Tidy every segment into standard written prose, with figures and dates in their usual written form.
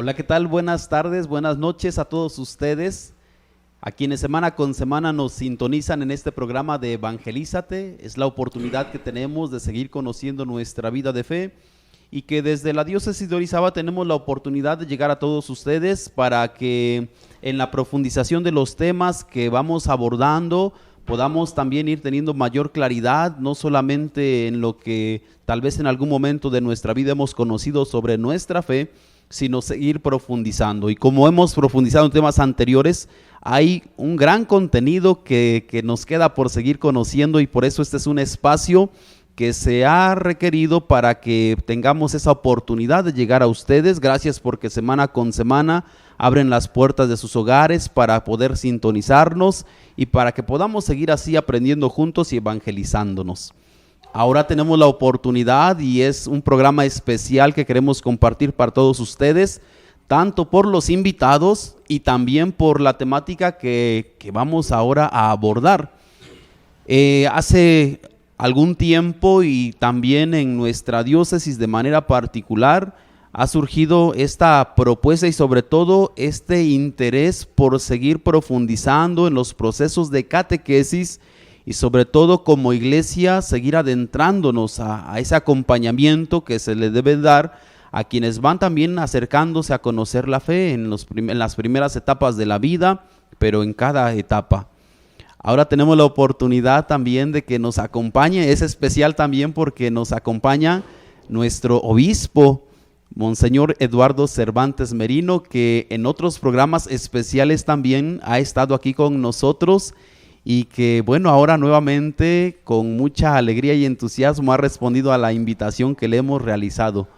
Hola, ¿qué tal? Buenas tardes, buenas noches a todos ustedes, a quienes semana con semana nos sintonizan en este programa de Evangelízate. Es la oportunidad que tenemos de seguir conociendo nuestra vida de fe y que desde la diócesis de Orizaba tenemos la oportunidad de llegar a todos ustedes para que en la profundización de los temas que vamos abordando podamos también ir teniendo mayor claridad, no solamente en lo que tal vez en algún momento de nuestra vida hemos conocido sobre nuestra fe, sino seguir profundizando. Y como hemos profundizado en temas anteriores, hay un gran contenido que nos queda por seguir conociendo, y por eso este es un espacio que se ha requerido para que tengamos esa oportunidad de llegar a ustedes. Gracias porque semana con semana abren las puertas de sus hogares para poder sintonizarnos y para que podamos seguir así aprendiendo juntos y evangelizándonos. Ahora tenemos la oportunidad, y es un programa especial que queremos compartir para todos ustedes, tanto por los invitados y también por la temática que vamos ahora a abordar. Hace algún tiempo, y también en nuestra diócesis de manera particular, ha surgido esta propuesta y sobre todo este interés por seguir profundizando en los procesos de catequesis y sobre todo como iglesia seguir adentrándonos a ese acompañamiento que se le debe dar a quienes van también acercándose a conocer la fe en las primeras etapas de la vida, pero en cada etapa. Ahora tenemos la oportunidad también de que nos acompañe, es especial también porque nos acompaña nuestro obispo, Monseñor Eduardo Cervantes Merino, que en otros programas especiales también ha estado aquí con nosotros y que, bueno, ahora nuevamente con mucha alegría y entusiasmo ha respondido a la invitación que le hemos realizado.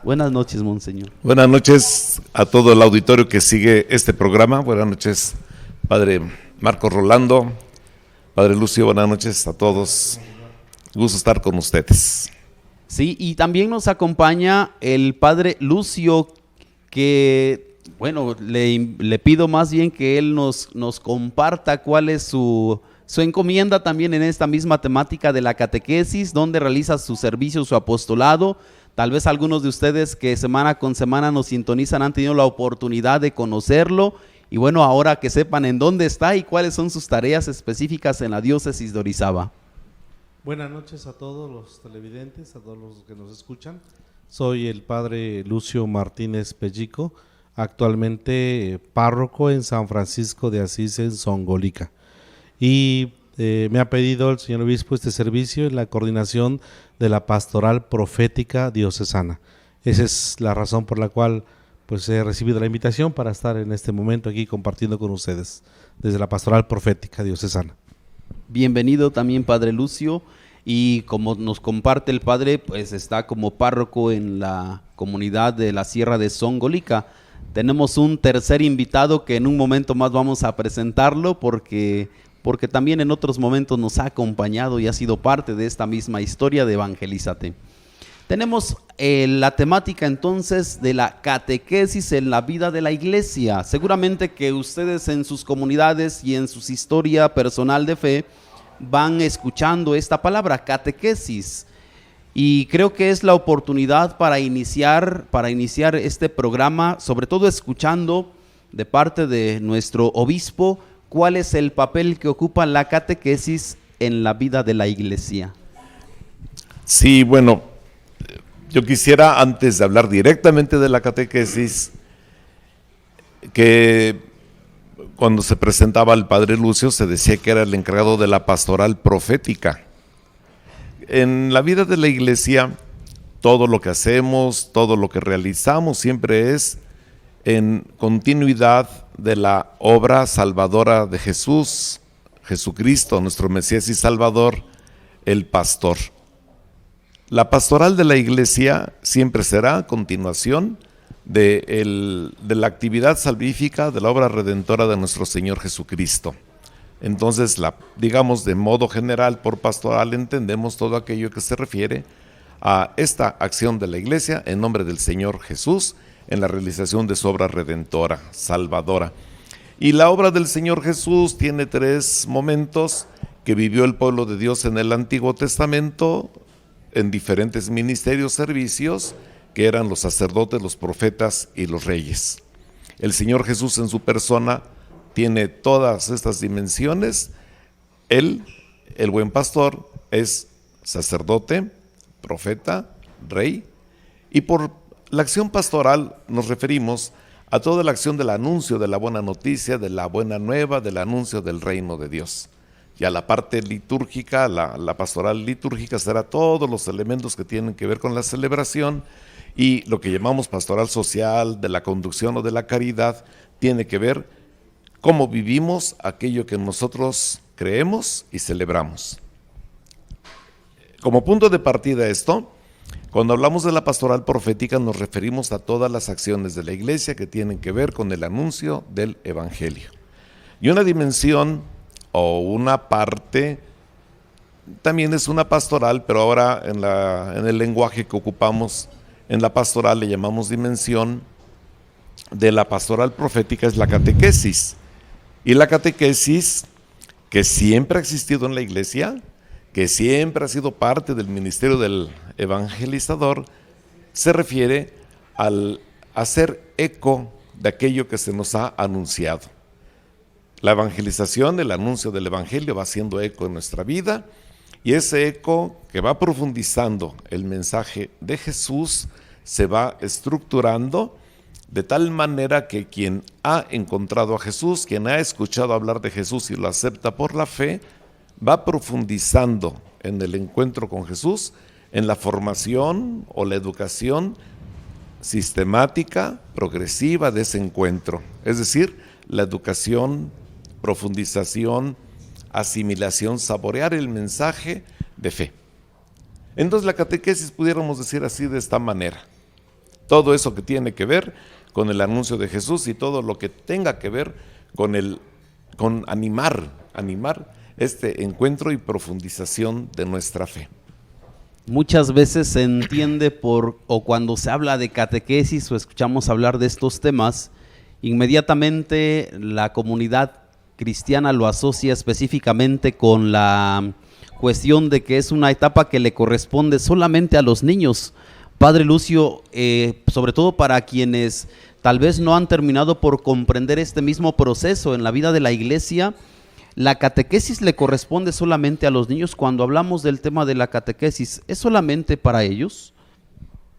Buenas noches, Monseñor. Buenas noches a todo el auditorio que sigue este programa. Buenas noches, Padre Marcos Rolando, Padre Lucio, buenas noches a todos. Gusto estar con ustedes. Sí, y también nos acompaña el Padre Lucio, que, bueno, le pido más bien que él nos comparta cuál es su encomienda también en esta misma temática de la catequesis, donde realiza su servicio, su apostolado. Tal vez algunos de ustedes que semana con semana nos sintonizan han tenido la oportunidad de conocerlo, y bueno, ahora que sepan en dónde está y cuáles son sus tareas específicas en la diócesis de Orizaba. Buenas noches a todos los televidentes, a todos los que nos escuchan. Soy el Padre Lucio Martínez Pellico, actualmente párroco en San Francisco de Asís, en Zongolica. Y me ha pedido el señor obispo este servicio en la coordinación de la pastoral profética diocesana. Esa es la razón por la cual pues he recibido la invitación para estar en este momento aquí compartiendo con ustedes desde la pastoral profética diocesana. Bienvenido también, Padre Lucio, y como nos comparte el Padre, pues está como párroco en la comunidad de la Sierra de Zongolica. Tenemos un tercer invitado que en un momento más vamos a presentarlo porque también en otros momentos nos ha acompañado y ha sido parte de esta misma historia de Evangelízate. Tenemos la temática entonces de la catequesis en la vida de la iglesia. Seguramente que ustedes en sus comunidades y en su historia personal de fe van escuchando esta palabra, catequesis. Y creo que es la oportunidad para iniciar este programa, sobre todo escuchando de parte de nuestro obispo, cuál es el papel que ocupa la catequesis en la vida de la iglesia. Sí, bueno, yo quisiera, antes de hablar directamente de la catequesis, que cuando se presentaba al Padre Lucio se decía que era el encargado de la pastoral profética. En la vida de la iglesia, todo lo que hacemos, todo lo que realizamos siempre es en continuidad de la obra salvadora de Jesús, Jesucristo, nuestro Mesías y Salvador, el pastor. La pastoral de la iglesia siempre será a continuación de la actividad salvífica, de la obra redentora de nuestro Señor Jesucristo. Entonces, digamos de modo general, por pastoral entendemos todo aquello que se refiere a esta acción de la iglesia en nombre del Señor Jesús, en la realización de su obra redentora, salvadora. Y la obra del Señor Jesús tiene tres momentos que vivió el pueblo de Dios en el Antiguo Testamento, en diferentes ministerios, servicios, que eran los sacerdotes, los profetas y los reyes. El Señor Jesús en su persona tiene todas estas dimensiones. Él, el buen pastor, es sacerdote, profeta, rey, y por la acción pastoral nos referimos a toda la acción del anuncio de la buena noticia, de la buena nueva, del anuncio del reino de Dios. Y a la parte litúrgica, la pastoral litúrgica será todos los elementos que tienen que ver con la celebración, y lo que llamamos pastoral social, de la conducción o de la caridad, tiene que ver cómo vivimos aquello que nosotros creemos y celebramos. Como punto de partida esto, cuando hablamos de la pastoral profética nos referimos a todas las acciones de la iglesia que tienen que ver con el anuncio del evangelio. Y una dimensión o una parte también es una pastoral, pero ahora en el lenguaje que ocupamos en la pastoral le llamamos dimensión de la pastoral profética, es la catequesis. Y la catequesis, que siempre ha existido en la iglesia, que siempre ha sido parte del ministerio del evangelizador, se refiere al hacer eco de aquello que se nos ha anunciado. La evangelización, el anuncio del evangelio va haciendo eco en nuestra vida, y ese eco que va profundizando el mensaje de Jesús se va estructurando de tal manera que quien ha encontrado a Jesús, quien ha escuchado hablar de Jesús y lo acepta por la fe, va profundizando en el encuentro con Jesús, en la formación o la educación sistemática, progresiva de ese encuentro. Es decir, la educación, profundización, asimilación, saborear el mensaje de fe. Entonces la catequesis pudiéramos decir así, de esta manera. Todo eso que tiene que ver con el anuncio de Jesús y todo lo que tenga que ver con animar este encuentro y profundización de nuestra fe. Muchas veces se entiende o cuando se habla de catequesis o escuchamos hablar de estos temas, inmediatamente la comunidad cristiana lo asocia específicamente con la cuestión de que es una etapa que le corresponde solamente a los niños. Padre Lucio, sobre todo para quienes tal vez no han terminado por comprender este mismo proceso en la vida de la iglesia, ¿la catequesis le corresponde solamente a los niños? Cuando hablamos del tema de la catequesis, ¿es solamente para ellos?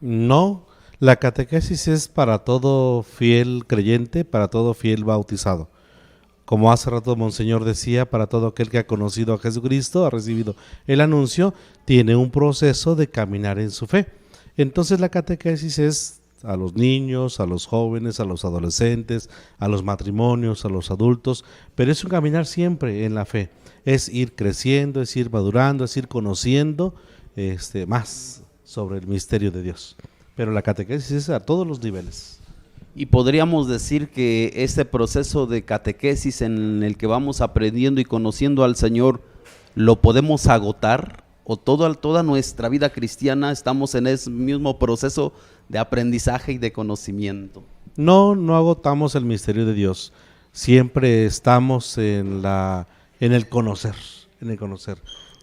No, la catequesis es para todo fiel creyente, para todo fiel bautizado. Como hace rato Monseñor decía, para todo aquel que ha conocido a Jesucristo, ha recibido el anuncio, tiene un proceso de caminar en su fe. Entonces la catequesis es a los niños, a los jóvenes, a los adolescentes, a los matrimonios, a los adultos, pero es un caminar siempre en la fe, es ir creciendo, es ir madurando, es ir conociendo más sobre el misterio de Dios. Pero la catequesis es a todos los niveles. Y podríamos decir que este proceso de catequesis en el que vamos aprendiendo y conociendo al Señor, ¿lo podemos agotar? ¿O toda nuestra vida cristiana estamos en ese mismo proceso de aprendizaje y de conocimiento? No agotamos el misterio de Dios. Siempre estamos en el conocer.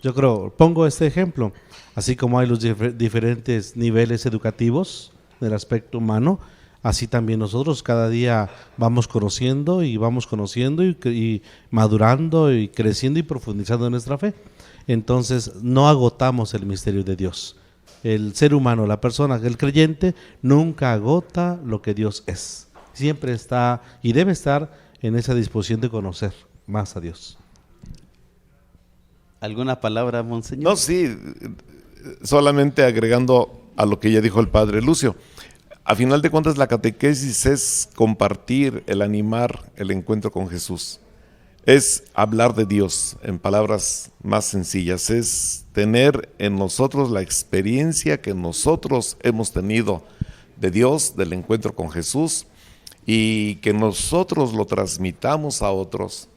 Yo creo, pongo este ejemplo, así como hay los diferentes niveles educativos del aspecto humano, así también nosotros cada día vamos conociendo y madurando y creciendo y profundizando en nuestra fe. Entonces no agotamos el misterio de Dios. El ser humano, la persona, el creyente, nunca agota lo que Dios es. Siempre está y debe estar en esa disposición de conocer más a Dios. ¿Alguna palabra, Monseñor? No, sí, solamente agregando a lo que ya dijo el Padre Lucio. A final de cuentas, la catequesis es compartir, el animar el encuentro con Jesús. Es hablar de Dios en palabras más sencillas, es tener en nosotros la experiencia que nosotros hemos tenido de Dios, del encuentro con Jesús, y que nosotros lo transmitamos a otros.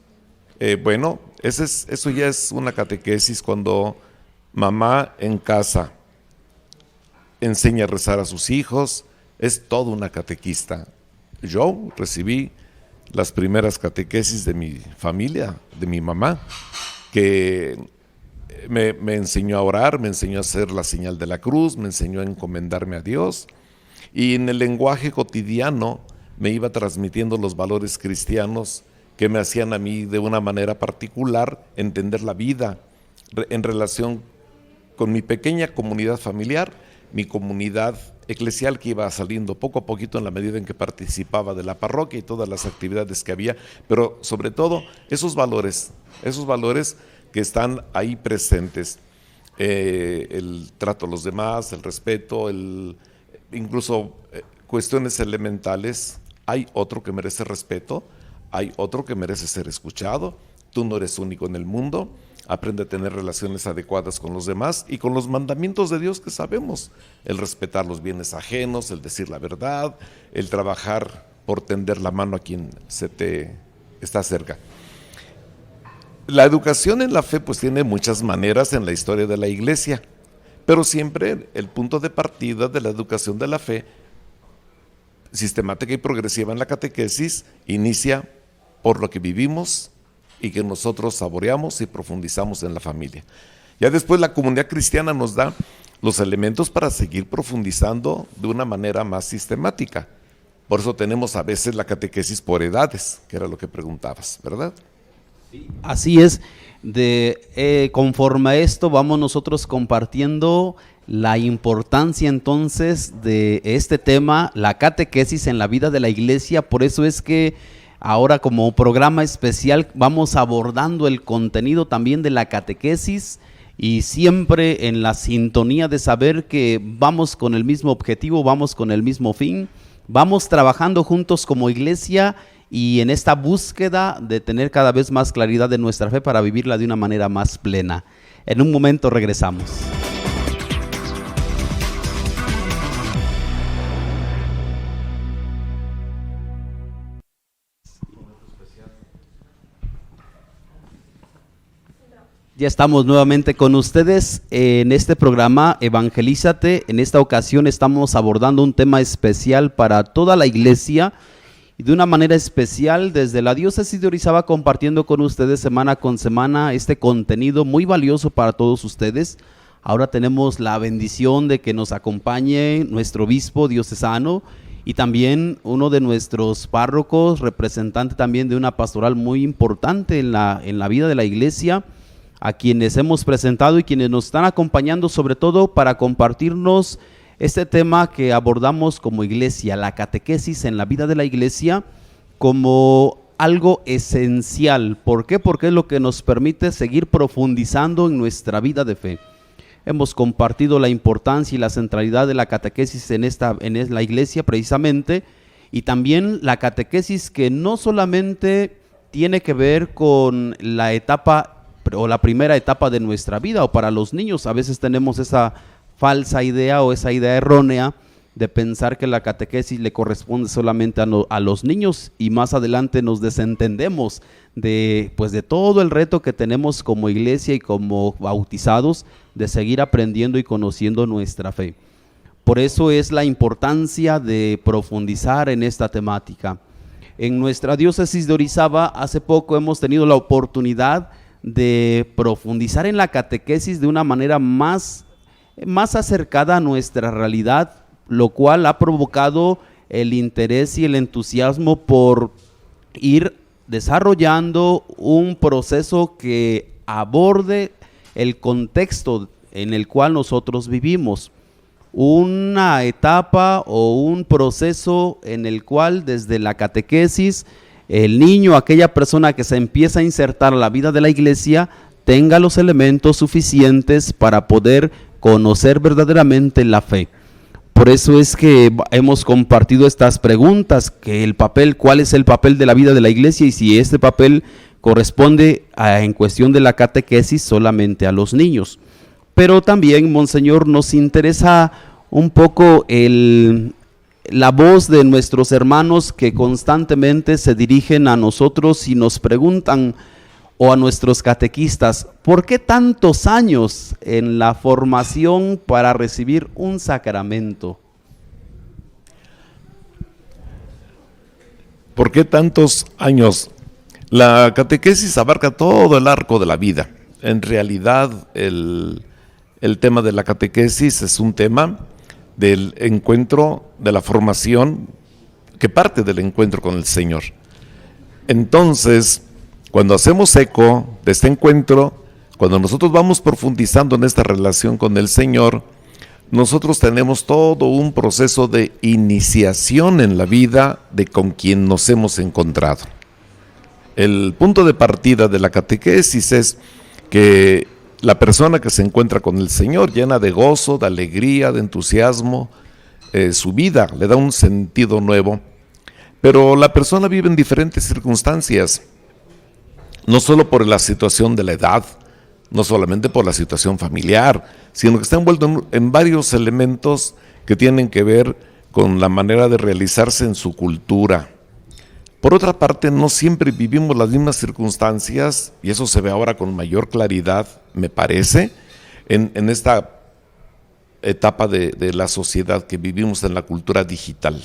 Eso ya es una catequesis cuando mamá en casa enseña a rezar a sus hijos, es toda una catequista. Yo recibí las primeras catequesis de mi familia, de mi mamá, que me enseñó a orar, me enseñó a hacer la señal de la cruz, me enseñó a encomendarme a Dios, y en el lenguaje cotidiano me iba transmitiendo los valores cristianos que me hacían a mí de una manera particular entender la vida en relación con mi pequeña comunidad familiar, mi comunidad eclesial que iba saliendo poco a poquito en la medida en que participaba de la parroquia y todas las actividades que había, pero sobre todo esos valores que están ahí presentes, el trato a los demás, el respeto, incluso cuestiones elementales. Hay otro que merece respeto, hay otro que merece ser escuchado, tú no eres único en el mundo, aprende a tener relaciones adecuadas con los demás y con los mandamientos de Dios que sabemos, el respetar los bienes ajenos, el decir la verdad, el trabajar por tender la mano a quien se te está cerca. La educación en la fe pues tiene muchas maneras en la historia de la iglesia, pero siempre el punto de partida de la educación de la fe sistemática y progresiva en la catequesis inicia por lo que vivimos y que nosotros saboreamos y profundizamos en la familia. Ya después la comunidad cristiana nos da los elementos para seguir profundizando de una manera más sistemática. Por eso tenemos a veces la catequesis por edades, que era lo que preguntabas, ¿verdad? Así es, conforme a esto vamos nosotros compartiendo la importancia entonces de este tema, la catequesis en la vida de la iglesia. Por eso es que ahora como programa especial vamos abordando el contenido también de la catequesis y siempre en la sintonía de saber que vamos con el mismo objetivo, vamos con el mismo fin, vamos trabajando juntos como iglesia y en esta búsqueda de tener cada vez más claridad de nuestra fe para vivirla de una manera más plena. En un momento regresamos. Ya estamos nuevamente con ustedes en este programa Evangelízate. En esta ocasión estamos abordando un tema especial para toda la iglesia y de una manera especial desde la diócesis de Orizaba, compartiendo con ustedes semana con semana este contenido muy valioso para todos ustedes. Ahora tenemos la bendición de que nos acompañe nuestro obispo diocesano y también uno de nuestros párrocos, representante también de una pastoral muy importante en la vida de la iglesia, a quienes hemos presentado y quienes nos están acompañando sobre todo para compartirnos este tema que abordamos como iglesia, la catequesis en la vida de la iglesia como algo esencial. ¿Por qué? Porque es lo que nos permite seguir profundizando en nuestra vida de fe. Hemos compartido la importancia y la centralidad de la catequesis en la iglesia precisamente, y también la catequesis que no solamente tiene que ver con la etapa o la primera etapa de nuestra vida o para los niños. A veces tenemos esa falsa idea o esa idea errónea de pensar que la catequesis le corresponde solamente a los niños y más adelante nos desentendemos de todo el reto que tenemos como iglesia y como bautizados de seguir aprendiendo y conociendo nuestra fe. Por eso es la importancia de profundizar en esta temática. En nuestra diócesis de Orizaba hace poco hemos tenido la oportunidad de profundizar en la catequesis de una manera más acercada a nuestra realidad, lo cual ha provocado el interés y el entusiasmo por ir desarrollando un proceso que aborde el contexto en el cual nosotros vivimos, una etapa o un proceso en el cual desde la catequesis el niño, aquella persona que se empieza a insertar a la vida de la iglesia, tenga los elementos suficientes para poder conocer verdaderamente la fe. Por eso es que hemos compartido estas preguntas, ¿cuál es el papel de la vida de la iglesia? Y si este papel corresponde en cuestión de la catequesis solamente a los niños. Pero también, Monseñor, nos interesa un poco la voz de nuestros hermanos que constantemente se dirigen a nosotros y nos preguntan, o a nuestros catequistas, ¿por qué tantos años en la formación para recibir un sacramento? ¿Por qué tantos años? La catequesis abarca todo el arco de la vida. En realidad, el tema de la catequesis es un tema del encuentro, de la formación, que parte del encuentro con el Señor. Entonces, cuando hacemos eco de este encuentro, cuando nosotros vamos profundizando en esta relación con el Señor, nosotros tenemos todo un proceso de iniciación en la vida de con quien nos hemos encontrado. El punto de partida de la catequesis es que la persona que se encuentra con el Señor, llena de gozo, de alegría, de entusiasmo, su vida le da un sentido nuevo, pero la persona vive en diferentes circunstancias, no solo por la situación de la edad, no solamente por la situación familiar, sino que está envuelto en varios elementos que tienen que ver con la manera de realizarse en su cultura. Por otra parte, no siempre vivimos las mismas circunstancias, y eso se ve ahora con mayor claridad, me parece, en esta etapa de la sociedad que vivimos en la cultura digital.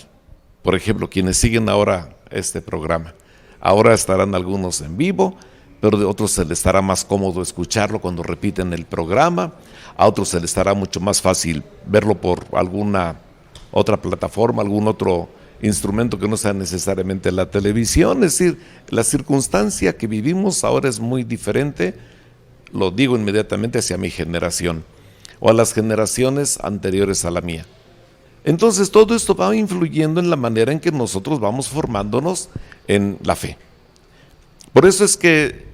Por ejemplo, quienes siguen ahora este programa, ahora estarán algunos en vivo, pero de otros se les estará más cómodo escucharlo cuando repiten el programa, a otros se les estará mucho más fácil verlo por alguna otra plataforma, algún otro instrumento que no sea necesariamente la televisión. Es decir, la circunstancia que vivimos ahora es muy diferente, lo digo inmediatamente, hacia mi generación o a las generaciones anteriores a la mía. Entonces todo esto va influyendo en la manera en que nosotros vamos formándonos en la fe. Por eso es que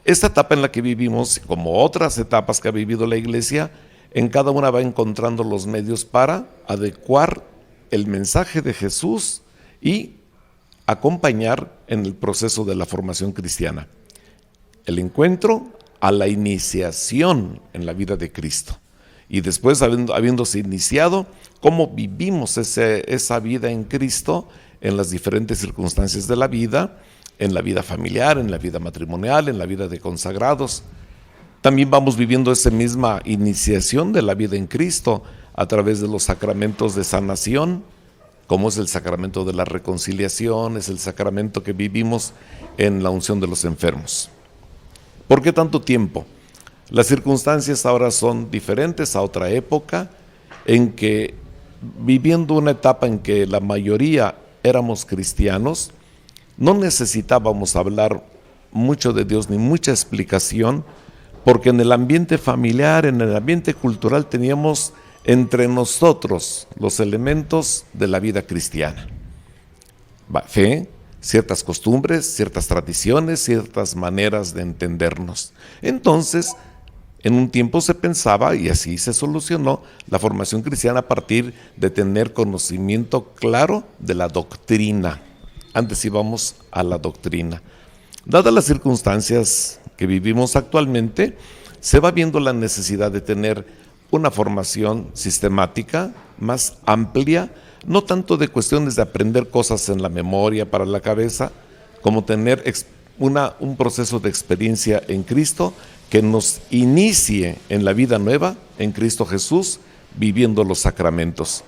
esta etapa en la que vivimos, como otras etapas que ha vivido la Iglesia, en cada una va encontrando los medios para adecuar el mensaje de Jesús y acompañar en el proceso de la formación cristiana. El encuentro a la iniciación en la vida de Cristo. Y después, habiéndose iniciado, cómo vivimos esa vida en Cristo en las diferentes circunstancias de la vida, en la vida familiar, en la vida matrimonial, en la vida de consagrados. También vamos viviendo esa misma iniciación de la vida en Cristo a través de los sacramentos de sanación, como es el sacramento de la reconciliación, es el sacramento que vivimos en la unción de los enfermos. ¿Por qué tanto tiempo? Las circunstancias ahora son diferentes a otra época, en que viviendo una etapa en que la mayoría éramos cristianos, no necesitábamos hablar mucho de Dios ni mucha explicación, porque en el ambiente familiar, en el ambiente cultural teníamos entre nosotros los elementos de la vida cristiana. Fe, ciertas costumbres, ciertas tradiciones, ciertas maneras de entendernos. Entonces, en un tiempo se pensaba, y así se solucionó, la formación cristiana a partir de tener conocimiento claro de la doctrina. Antes íbamos a la doctrina. Dadas las circunstancias que vivimos actualmente, se va viendo la necesidad de tener una formación sistemática, más amplia, no tanto de cuestiones de aprender cosas en la memoria para la cabeza, como tener un proceso de experiencia en Cristo que nos inicie en la vida nueva en Cristo Jesús, viviendo los sacramentos.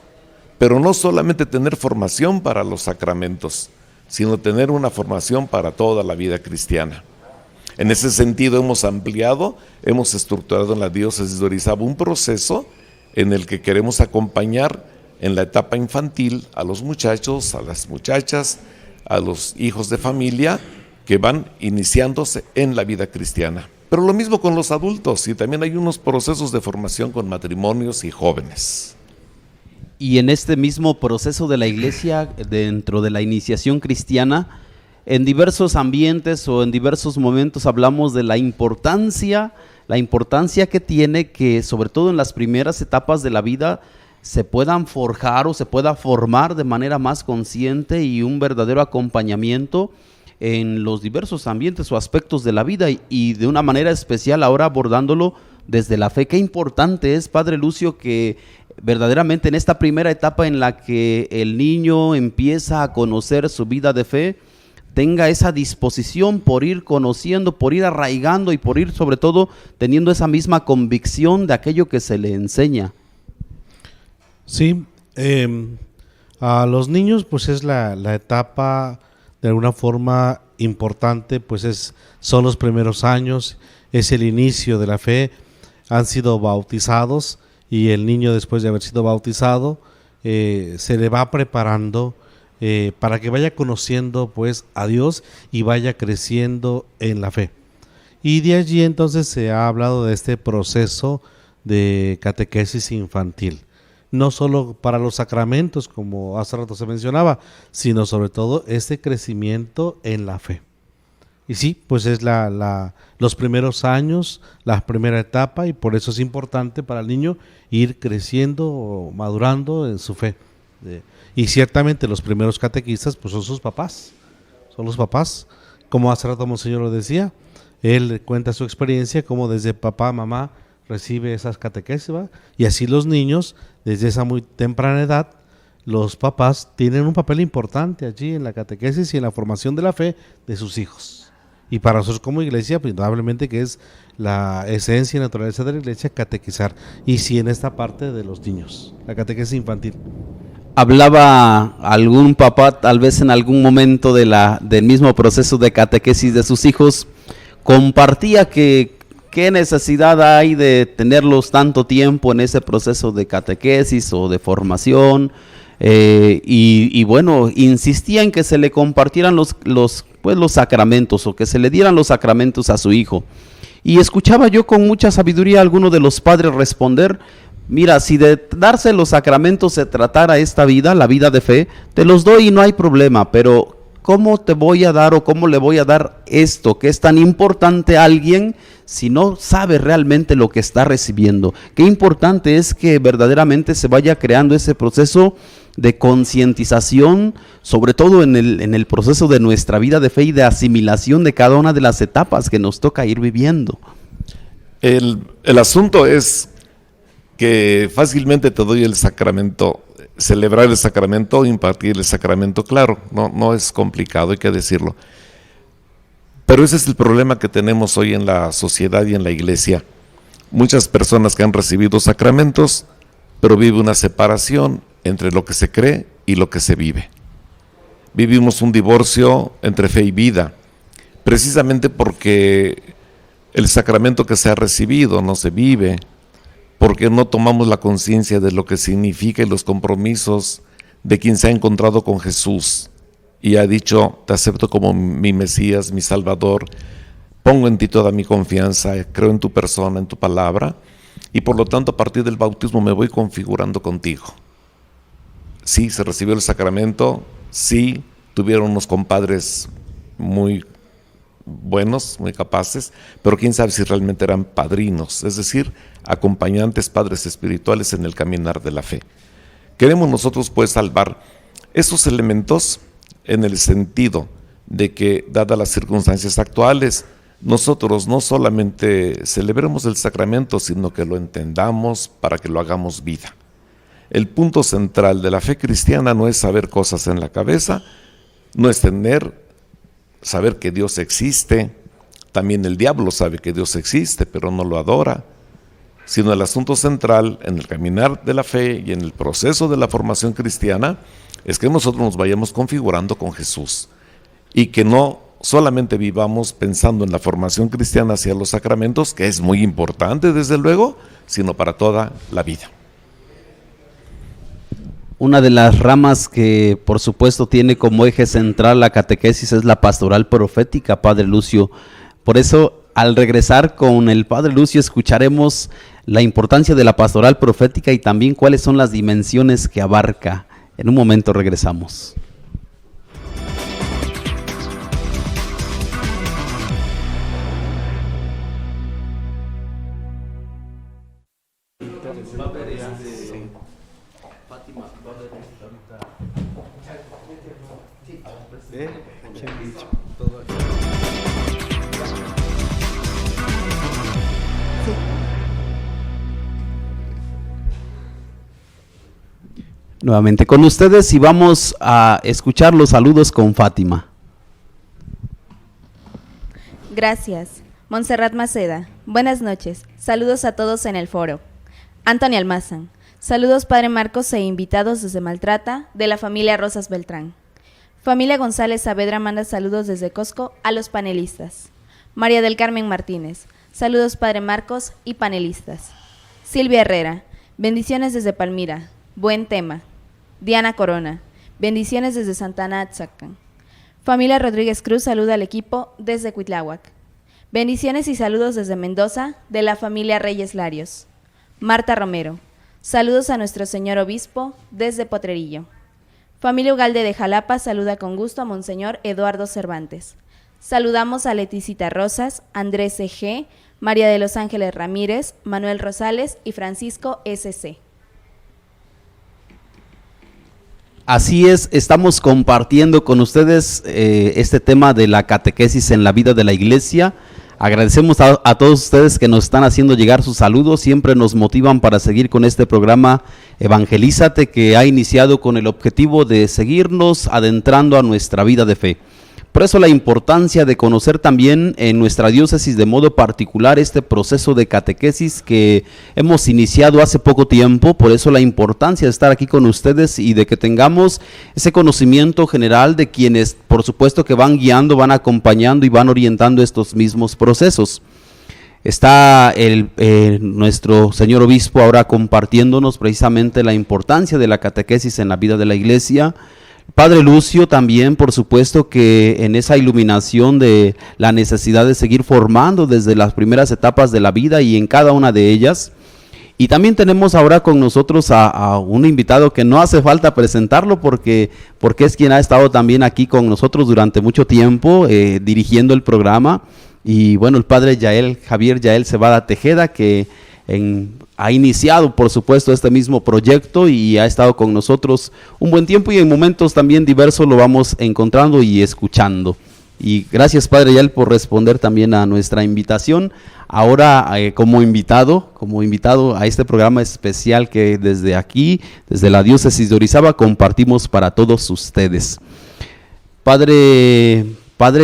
Pero no solamente tener formación para los sacramentos, sino tener una formación para toda la vida cristiana. En ese sentido hemos ampliado, hemos estructurado en la diócesis de Orizaba un proceso en el que queremos acompañar en la etapa infantil a los muchachos, a las muchachas, a los hijos de familia que van iniciándose en la vida cristiana. Pero lo mismo con los adultos, y también hay unos procesos de formación con matrimonios y jóvenes. Y en este mismo proceso de la Iglesia, dentro de la iniciación cristiana, en diversos ambientes o en diversos momentos hablamos de la importancia que tiene que, sobre todo en las primeras etapas de la vida, se puedan forjar o se pueda formar de manera más consciente y un verdadero acompañamiento en los diversos ambientes o aspectos de la vida, y de una manera especial ahora abordándolo desde la fe. Qué importante es, Padre Lucio, que verdaderamente en esta primera etapa en la que el niño empieza a conocer su vida de fe, tenga esa disposición por ir conociendo, por ir arraigando y por ir sobre todo teniendo esa misma convicción de aquello que se le enseña. Sí, a los niños pues es la etapa de alguna forma importante, pues son los primeros años, es el inicio de la fe, han sido bautizados y el niño, después de haber sido bautizado, se le va preparando para que vaya conociendo pues a Dios y vaya creciendo en la fe. Y de allí entonces se ha hablado de este proceso de catequesis infantil, no solo para los sacramentos, como hace rato se mencionaba, sino sobre todo este crecimiento en la fe. Y sí, pues es los primeros años, la primera etapa, y por eso es importante para el niño ir creciendo o madurando en su fe. Y ciertamente los primeros catequistas pues son sus papás, como hace rato Monseñor lo decía. Él cuenta su experiencia, como desde papá, mamá recibe esas catequesis, ¿va? Y así los niños, desde esa muy temprana edad, los papás tienen un papel importante allí en la catequesis y en la formación de la fe de sus hijos. Y para nosotros como iglesia, pues indudablemente que es la esencia y naturaleza de la iglesia catequizar. Y sí, en esta parte de los niños, la catequesis infantil. Hablaba algún papá, tal vez en algún momento del mismo proceso de catequesis de sus hijos, compartía que qué necesidad hay de tenerlos tanto tiempo en ese proceso de catequesis o de formación, y bueno, insistía en que se le compartieran los sacramentos, o que se le dieran los sacramentos a su hijo. Y escuchaba yo con mucha sabiduría a alguno de los padres responder: mira, si de darse los sacramentos se tratara esta vida, la vida de fe, te los doy y no hay problema, pero ¿cómo te voy a dar o cómo le voy a dar esto que es tan importante a alguien si no sabe realmente lo que está recibiendo? Qué importante es que verdaderamente se vaya creando ese proceso de concientización, sobre todo en el proceso de nuestra vida de fe y de asimilación de cada una de las etapas que nos toca ir viviendo. El asunto es que fácilmente te doy el sacramento, celebrar el sacramento, impartir el sacramento, claro, no es complicado, hay que decirlo. Pero ese es el problema que tenemos hoy en la sociedad y en la iglesia. Muchas personas que han recibido sacramentos, pero vive una separación entre lo que se cree y lo que se vive. Vivimos un divorcio entre fe y vida, precisamente porque el sacramento que se ha recibido no se vive, porque no tomamos la conciencia de lo que significa y los compromisos de quien se ha encontrado con Jesús y ha dicho: te acepto como mi Mesías, mi Salvador, pongo en ti toda mi confianza, creo en tu persona, en tu palabra, y por lo tanto a partir del bautismo me voy configurando contigo. Sí, se recibió el sacramento, sí, tuvieron unos compadres muy buenos, muy capaces, pero quién sabe si realmente eran padrinos, es decir, acompañantes, padres espirituales en el caminar de la fe. Queremos nosotros pues salvar esos elementos en el sentido de que, dadas las circunstancias actuales, nosotros no solamente celebremos el sacramento, sino que lo entendamos para que lo hagamos vida. El punto central de la fe cristiana no es saber cosas en la cabeza, no es saber que Dios existe. También el diablo sabe que Dios existe, pero no lo adora, sino el asunto central en el caminar de la fe y en el proceso de la formación cristiana es que nosotros nos vayamos configurando con Jesús y que no solamente vivamos pensando en la formación cristiana hacia los sacramentos, que es muy importante desde luego, sino para toda la vida. Una de las ramas que por supuesto tiene como eje central la catequesis es la pastoral profética, Padre Lucio. Por eso, al regresar con el Padre Lucio, escucharemos la importancia de la pastoral profética y también cuáles son las dimensiones que abarca. En un momento regresamos. Nuevamente con ustedes y vamos a escuchar los saludos con Fátima. Gracias. Montserrat Maceda. Buenas noches. Saludos a todos en el foro. Antonio Almazán. Saludos Padre Marcos e invitados desde Maltrata, de la familia Rosas Beltrán. Familia González Saavedra manda saludos desde Cosco a los panelistas. María del Carmen Martínez. Saludos Padre Marcos y panelistas. Silvia Herrera. Bendiciones desde Palmira. Buen tema. Diana Corona. Bendiciones desde Santana Atzacan. Familia Rodríguez Cruz saluda al equipo desde Cuitláhuac. Bendiciones y saludos desde Mendoza, de la familia Reyes Larios. Marta Romero. Saludos a nuestro señor obispo desde Potrerillo. Familia Ugalde de Jalapa saluda con gusto a Monseñor Eduardo Cervantes. Saludamos a Leticita Rosas, Andrés E.G., María de los Ángeles Ramírez, Manuel Rosales y Francisco S.C. Así es, estamos compartiendo con ustedes este tema de la catequesis en la vida de la iglesia. Agradecemos a todos ustedes que nos están haciendo llegar sus saludos, siempre nos motivan para seguir con este programa Evangelízate, que ha iniciado con el objetivo de seguirnos adentrando a nuestra vida de fe. Por eso la importancia de conocer también en nuestra diócesis de modo particular este proceso de catequesis que hemos iniciado hace poco tiempo. Por eso la importancia de estar aquí con ustedes y de que tengamos ese conocimiento general de quienes, por supuesto, que van guiando, van acompañando y van orientando estos mismos procesos. Está nuestro señor obispo ahora compartiéndonos precisamente la importancia de la catequesis en la vida de la iglesia. Padre Lucio también, por supuesto, que en esa iluminación de la necesidad de seguir formando desde las primeras etapas de la vida y en cada una de ellas. Y también tenemos ahora con nosotros a un invitado que no hace falta presentarlo porque es quien ha estado también aquí con nosotros durante mucho tiempo dirigiendo el programa. Y bueno, el padre Javier Yael Cebada Tejeda, que ha iniciado, por supuesto, este mismo proyecto y ha estado con nosotros un buen tiempo y en momentos también diversos lo vamos encontrando y escuchando. Y gracias, padre Yael, por responder también a nuestra invitación. Ahora como invitado a este programa especial que desde aquí, desde la diócesis de Orizaba, compartimos para todos ustedes. Padre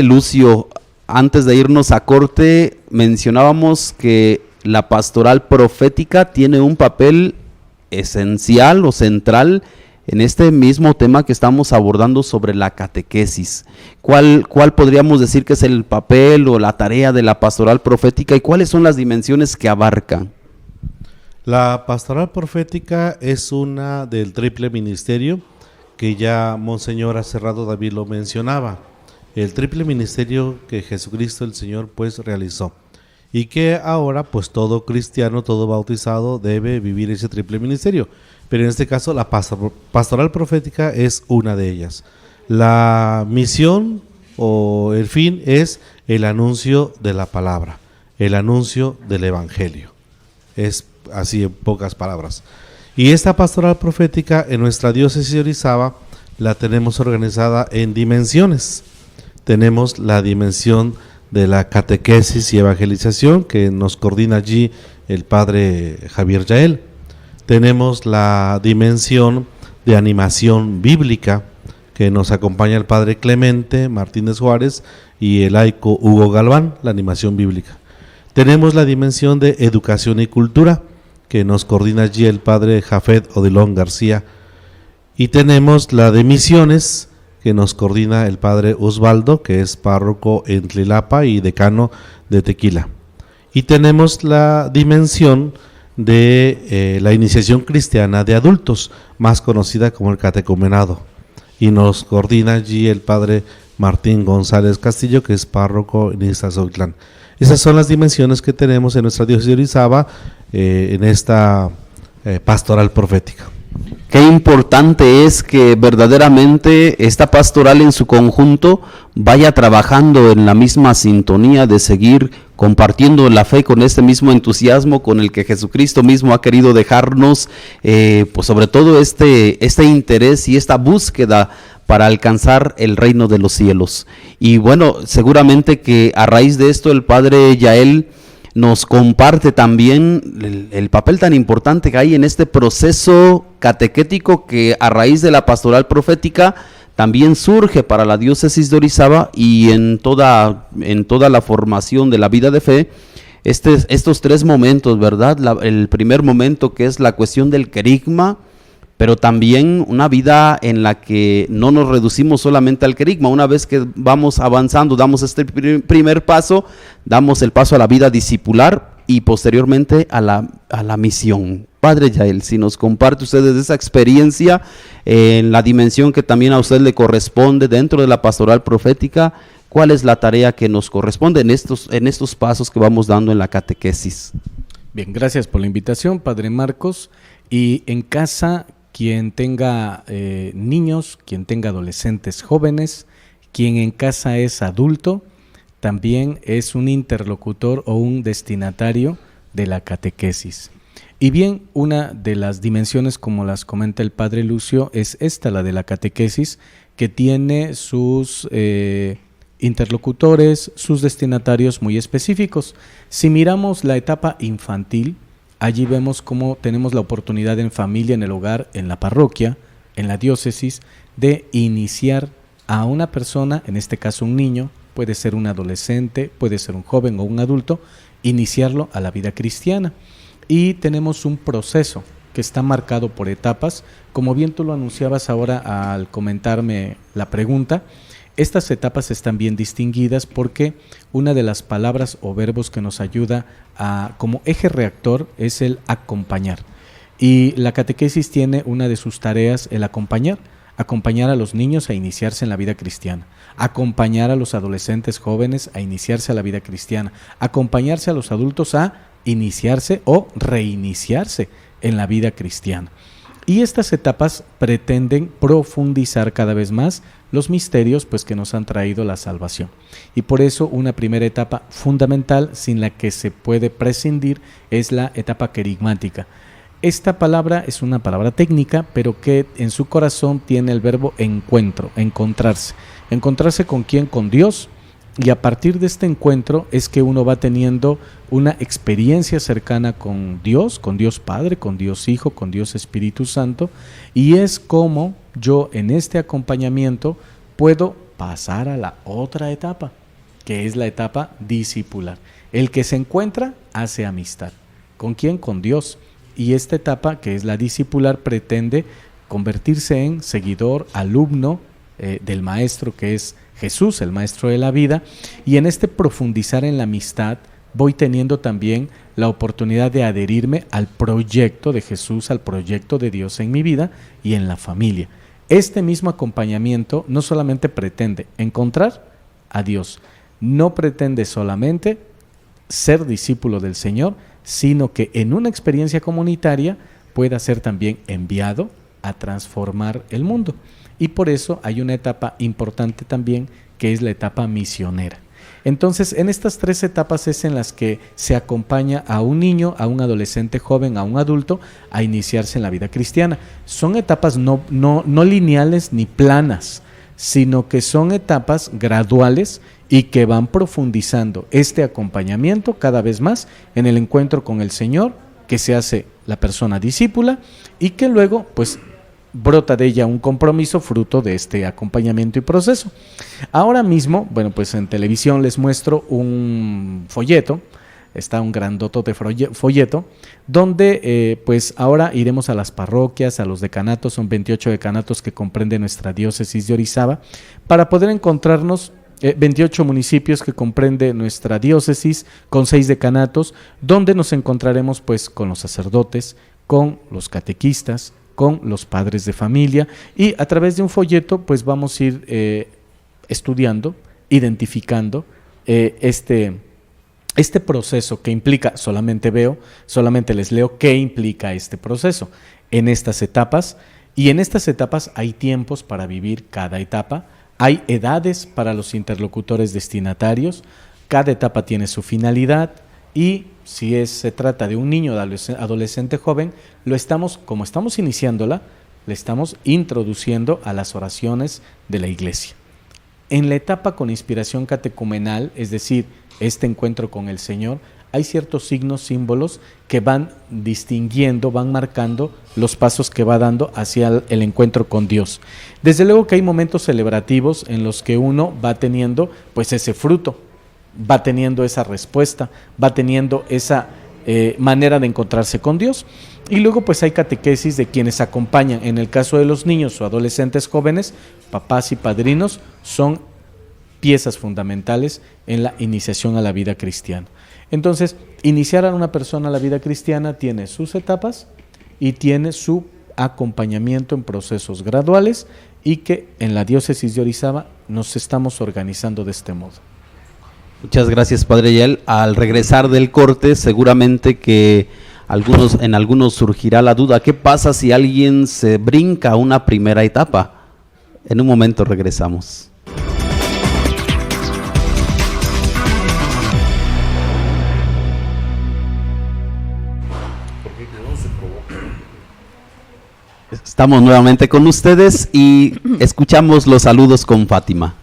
Lucio, antes de irnos a corte, mencionábamos que la pastoral profética tiene un papel esencial o central en este mismo tema que estamos abordando sobre la catequesis. ¿Cuál podríamos decir que es el papel o la tarea de la pastoral profética y cuáles son las dimensiones que abarca? La pastoral profética es una del triple ministerio que ya Monseñor Aserrado David lo mencionaba. El triple ministerio que Jesucristo el Señor pues realizó. Y que ahora pues todo cristiano, todo bautizado debe vivir ese triple ministerio. Pero en este caso la pastoral profética es una de ellas. La misión o el fin es el anuncio de la palabra, el anuncio del evangelio. Es así en pocas palabras. Y esta pastoral profética en nuestra diócesis de Orizaba la tenemos organizada en dimensiones. Tenemos la dimensión de la catequesis y evangelización que nos coordina allí el padre Javier Yael. Tenemos la dimensión de animación bíblica que nos acompaña el padre Clemente Martínez Juárez y el laico Hugo Galván, la animación bíblica. Tenemos la dimensión de educación y cultura que nos coordina allí el padre Jafet Odilón García. Y tenemos la de misiones que nos coordina el padre Osvaldo, que es párroco en Tlilapa y decano de Tequila. Y tenemos la dimensión de la iniciación cristiana de adultos, más conocida como el catecumenado. Y nos coordina allí el padre Martín González Castillo, que es párroco en Iztazoitlán. Esas son las dimensiones que tenemos en nuestra diócesis de Orizaba en esta pastoral profética. Qué importante es que verdaderamente esta pastoral en su conjunto vaya trabajando en la misma sintonía de seguir compartiendo la fe con este mismo entusiasmo con el que Jesucristo mismo ha querido dejarnos, pues sobre todo este interés y esta búsqueda para alcanzar el reino de los cielos. Y bueno, seguramente que a raíz de esto el padre Yael nos comparte también el papel tan importante que hay en este proceso catequético que a raíz de la pastoral profética también surge para la diócesis de Orizaba y en toda la formación de la vida de fe, estos tres momentos, ¿verdad? El primer momento que es la cuestión del querigma, pero también una vida en la que no nos reducimos solamente al querigma. Una vez que vamos avanzando, damos este primer paso, damos el paso a la vida discipular, y posteriormente a la misión. Padre Yael, si nos comparte usted desde esa experiencia en la dimensión que también a usted le corresponde dentro de la pastoral profética, ¿cuál es la tarea que nos corresponde en estos pasos que vamos dando en la catequesis? Bien, gracias por la invitación, Padre Marcos. Y en casa, quien tenga niños, quien tenga adolescentes jóvenes, quien en casa es adulto, también es un interlocutor o un destinatario de la catequesis. Y bien, una de las dimensiones, como las comenta el Padre Lucio, es esta, la de la catequesis, que tiene sus interlocutores, sus destinatarios muy específicos. Si miramos la etapa infantil, allí vemos cómo tenemos la oportunidad en familia, en el hogar, en la parroquia, en la diócesis, de iniciar a una persona, en este caso un niño, puede ser un adolescente, puede ser un joven o un adulto, iniciarlo a la vida cristiana. Y tenemos un proceso que está marcado por etapas, como bien tú lo anunciabas ahora al comentarme la pregunta. Estas etapas están bien distinguidas porque una de las palabras o verbos que nos ayuda como eje reactor es el acompañar. Y la catequesis tiene una de sus tareas el acompañar a los niños a iniciarse en la vida cristiana, acompañar a los adolescentes jóvenes a iniciarse a la vida cristiana, acompañarse a los adultos a iniciarse o reiniciarse en la vida cristiana. Y estas etapas pretenden profundizar cada vez más los misterios pues, que nos han traído la salvación. Y por eso una primera etapa fundamental sin la que se puede prescindir es la etapa querigmática. Esta palabra es una palabra técnica, pero que en su corazón tiene el verbo encuentro, encontrarse. ¿Encontrarse con quién? Con Dios. Y a partir de este encuentro es que uno va teniendo una experiencia cercana con Dios Padre, con Dios Hijo, con Dios Espíritu Santo, y es como yo en este acompañamiento puedo pasar a la otra etapa, que es la etapa discipular. El que se encuentra hace amistad. ¿Con quién? Con Dios. Y esta etapa, que es la discipular, pretende convertirse en seguidor, alumno del maestro que es Jesús, el maestro de la vida, y en este profundizar en la amistad voy teniendo también la oportunidad de adherirme al proyecto de Jesús, al proyecto de Dios en mi vida y en la familia. Este mismo acompañamiento no solamente pretende encontrar a Dios, no pretende solamente ser discípulo del Señor, sino que en una experiencia comunitaria pueda ser también enviado a transformar el mundo. Y por eso hay una etapa importante también, que es la etapa misionera. Entonces, en estas tres etapas es en las que se acompaña a un niño, a un adolescente joven, a un adulto, a iniciarse en la vida cristiana. Son etapas no lineales ni planas, sino que son etapas graduales y que van profundizando este acompañamiento cada vez más en el encuentro con el Señor, que se hace la persona discípula y que luego, pues, brota de ella un compromiso fruto de este acompañamiento y proceso. Ahora mismo, bueno, pues en televisión les muestro un folleto, está un grandotote folleto, donde pues ahora iremos a las parroquias, a los decanatos, son 28 decanatos que comprende nuestra diócesis de Orizaba, para poder encontrarnos 28 municipios que comprende nuestra diócesis con 6 decanatos, donde nos encontraremos pues con los sacerdotes, con los catequistas, con los padres de familia, y a través de un folleto pues vamos a ir estudiando, identificando este proceso que implica, solamente les leo qué implica este proceso en estas etapas, y en estas etapas hay tiempos para vivir cada etapa, hay edades para los interlocutores destinatarios, cada etapa tiene su finalidad, y si se trata de un niño, adolescente joven, como estamos iniciándola, le estamos introduciendo a las oraciones de la iglesia. En la etapa con inspiración catecumenal, es decir, este encuentro con el Señor, hay ciertos signos, símbolos que van distinguiendo, van marcando los pasos que va dando hacia el encuentro con Dios. Desde luego que hay momentos celebrativos en los que uno va teniendo pues ese fruto, va teniendo esa respuesta, va teniendo esa manera de encontrarse con Dios. Y luego pues hay catequesis de quienes acompañan. En el caso de los niños o adolescentes jóvenes, papás y padrinos son piezas fundamentales en la iniciación a la vida cristiana. Entonces, iniciar a una persona a la vida cristiana tiene sus etapas y tiene su acompañamiento en procesos graduales, y que en la diócesis de Orizaba nos estamos organizando de este modo. Muchas gracias, Padre Yael. Al regresar del corte, seguramente que en algunos surgirá la duda: ¿qué pasa si alguien se brinca una primera etapa? En un momento regresamos. Estamos nuevamente con ustedes y escuchamos los saludos con Fátima.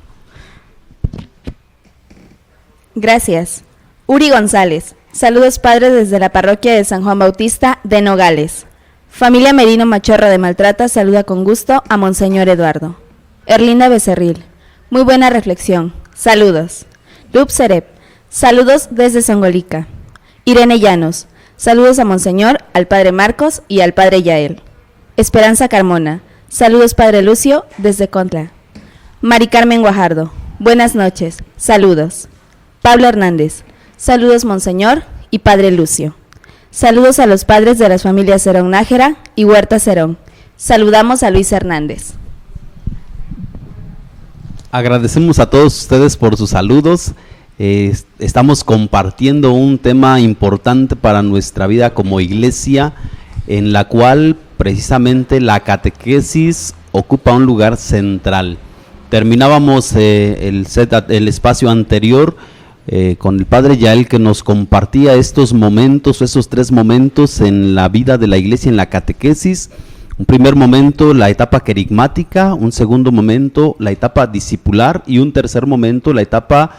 Gracias. Uri González. Saludos, padres, desde la parroquia de San Juan Bautista de Nogales. Familia Merino Machorra de Maltrata saluda con gusto a Monseñor Eduardo. Erlinda Becerril. Muy buena reflexión. Saludos. Lup Serep. Saludos desde Songolica. Irene Llanos. Saludos a Monseñor, al Padre Marcos y al Padre Yael. Esperanza Carmona. Saludos, Padre Lucio, desde Contla. Mari Carmen Guajardo. Buenas noches. Saludos. Pablo Hernández. Saludos, Monseñor y Padre Lucio. Saludos a los padres de las familias Cerón Nájera y Huerta Cerón. Saludamos a Luis Hernández. Agradecemos a todos ustedes por sus saludos. Estamos compartiendo un tema importante para nuestra vida como iglesia, en la cual precisamente la catequesis ocupa un lugar central. Terminábamos el espacio anterior con el Padre Yael, que nos compartía estos momentos, esos 3 momentos en la vida de la iglesia, en la catequesis. Un primer momento, la etapa querigmática; un segundo momento, la etapa discipular; y un tercer momento, la etapa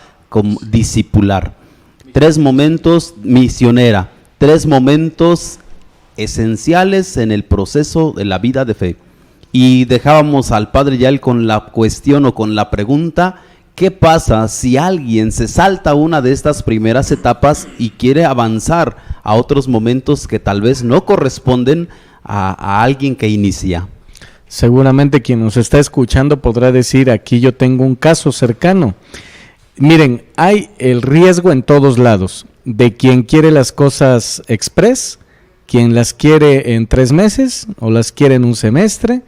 discipular. 3 momentos misionera, 3 momentos esenciales en el proceso de la vida de fe. Y dejábamos al Padre Yael con la cuestión o con la pregunta: ¿qué pasa si alguien se salta una de estas primeras etapas y quiere avanzar a otros momentos que tal vez no corresponden a alguien que inicia? Seguramente quien nos está escuchando podrá decir: aquí yo tengo un caso cercano. Miren, hay el riesgo en todos lados, de quien quiere las cosas express, quien las quiere en 3 meses o las quiere en un semestre,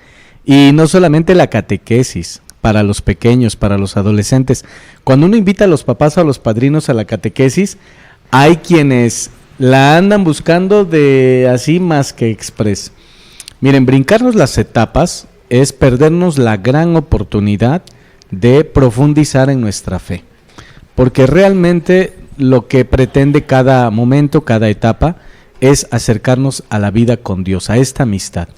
y no solamente la catequesis, para los pequeños, para los adolescentes. Cuando uno invita a los papás o a los padrinos a la catequesis, hay quienes la andan buscando de así más que express. Miren, brincarnos las etapas es perdernos la gran oportunidad de profundizar en nuestra fe, porque realmente lo que pretende cada momento, cada etapa, es acercarnos a la vida con Dios, a esta amistad.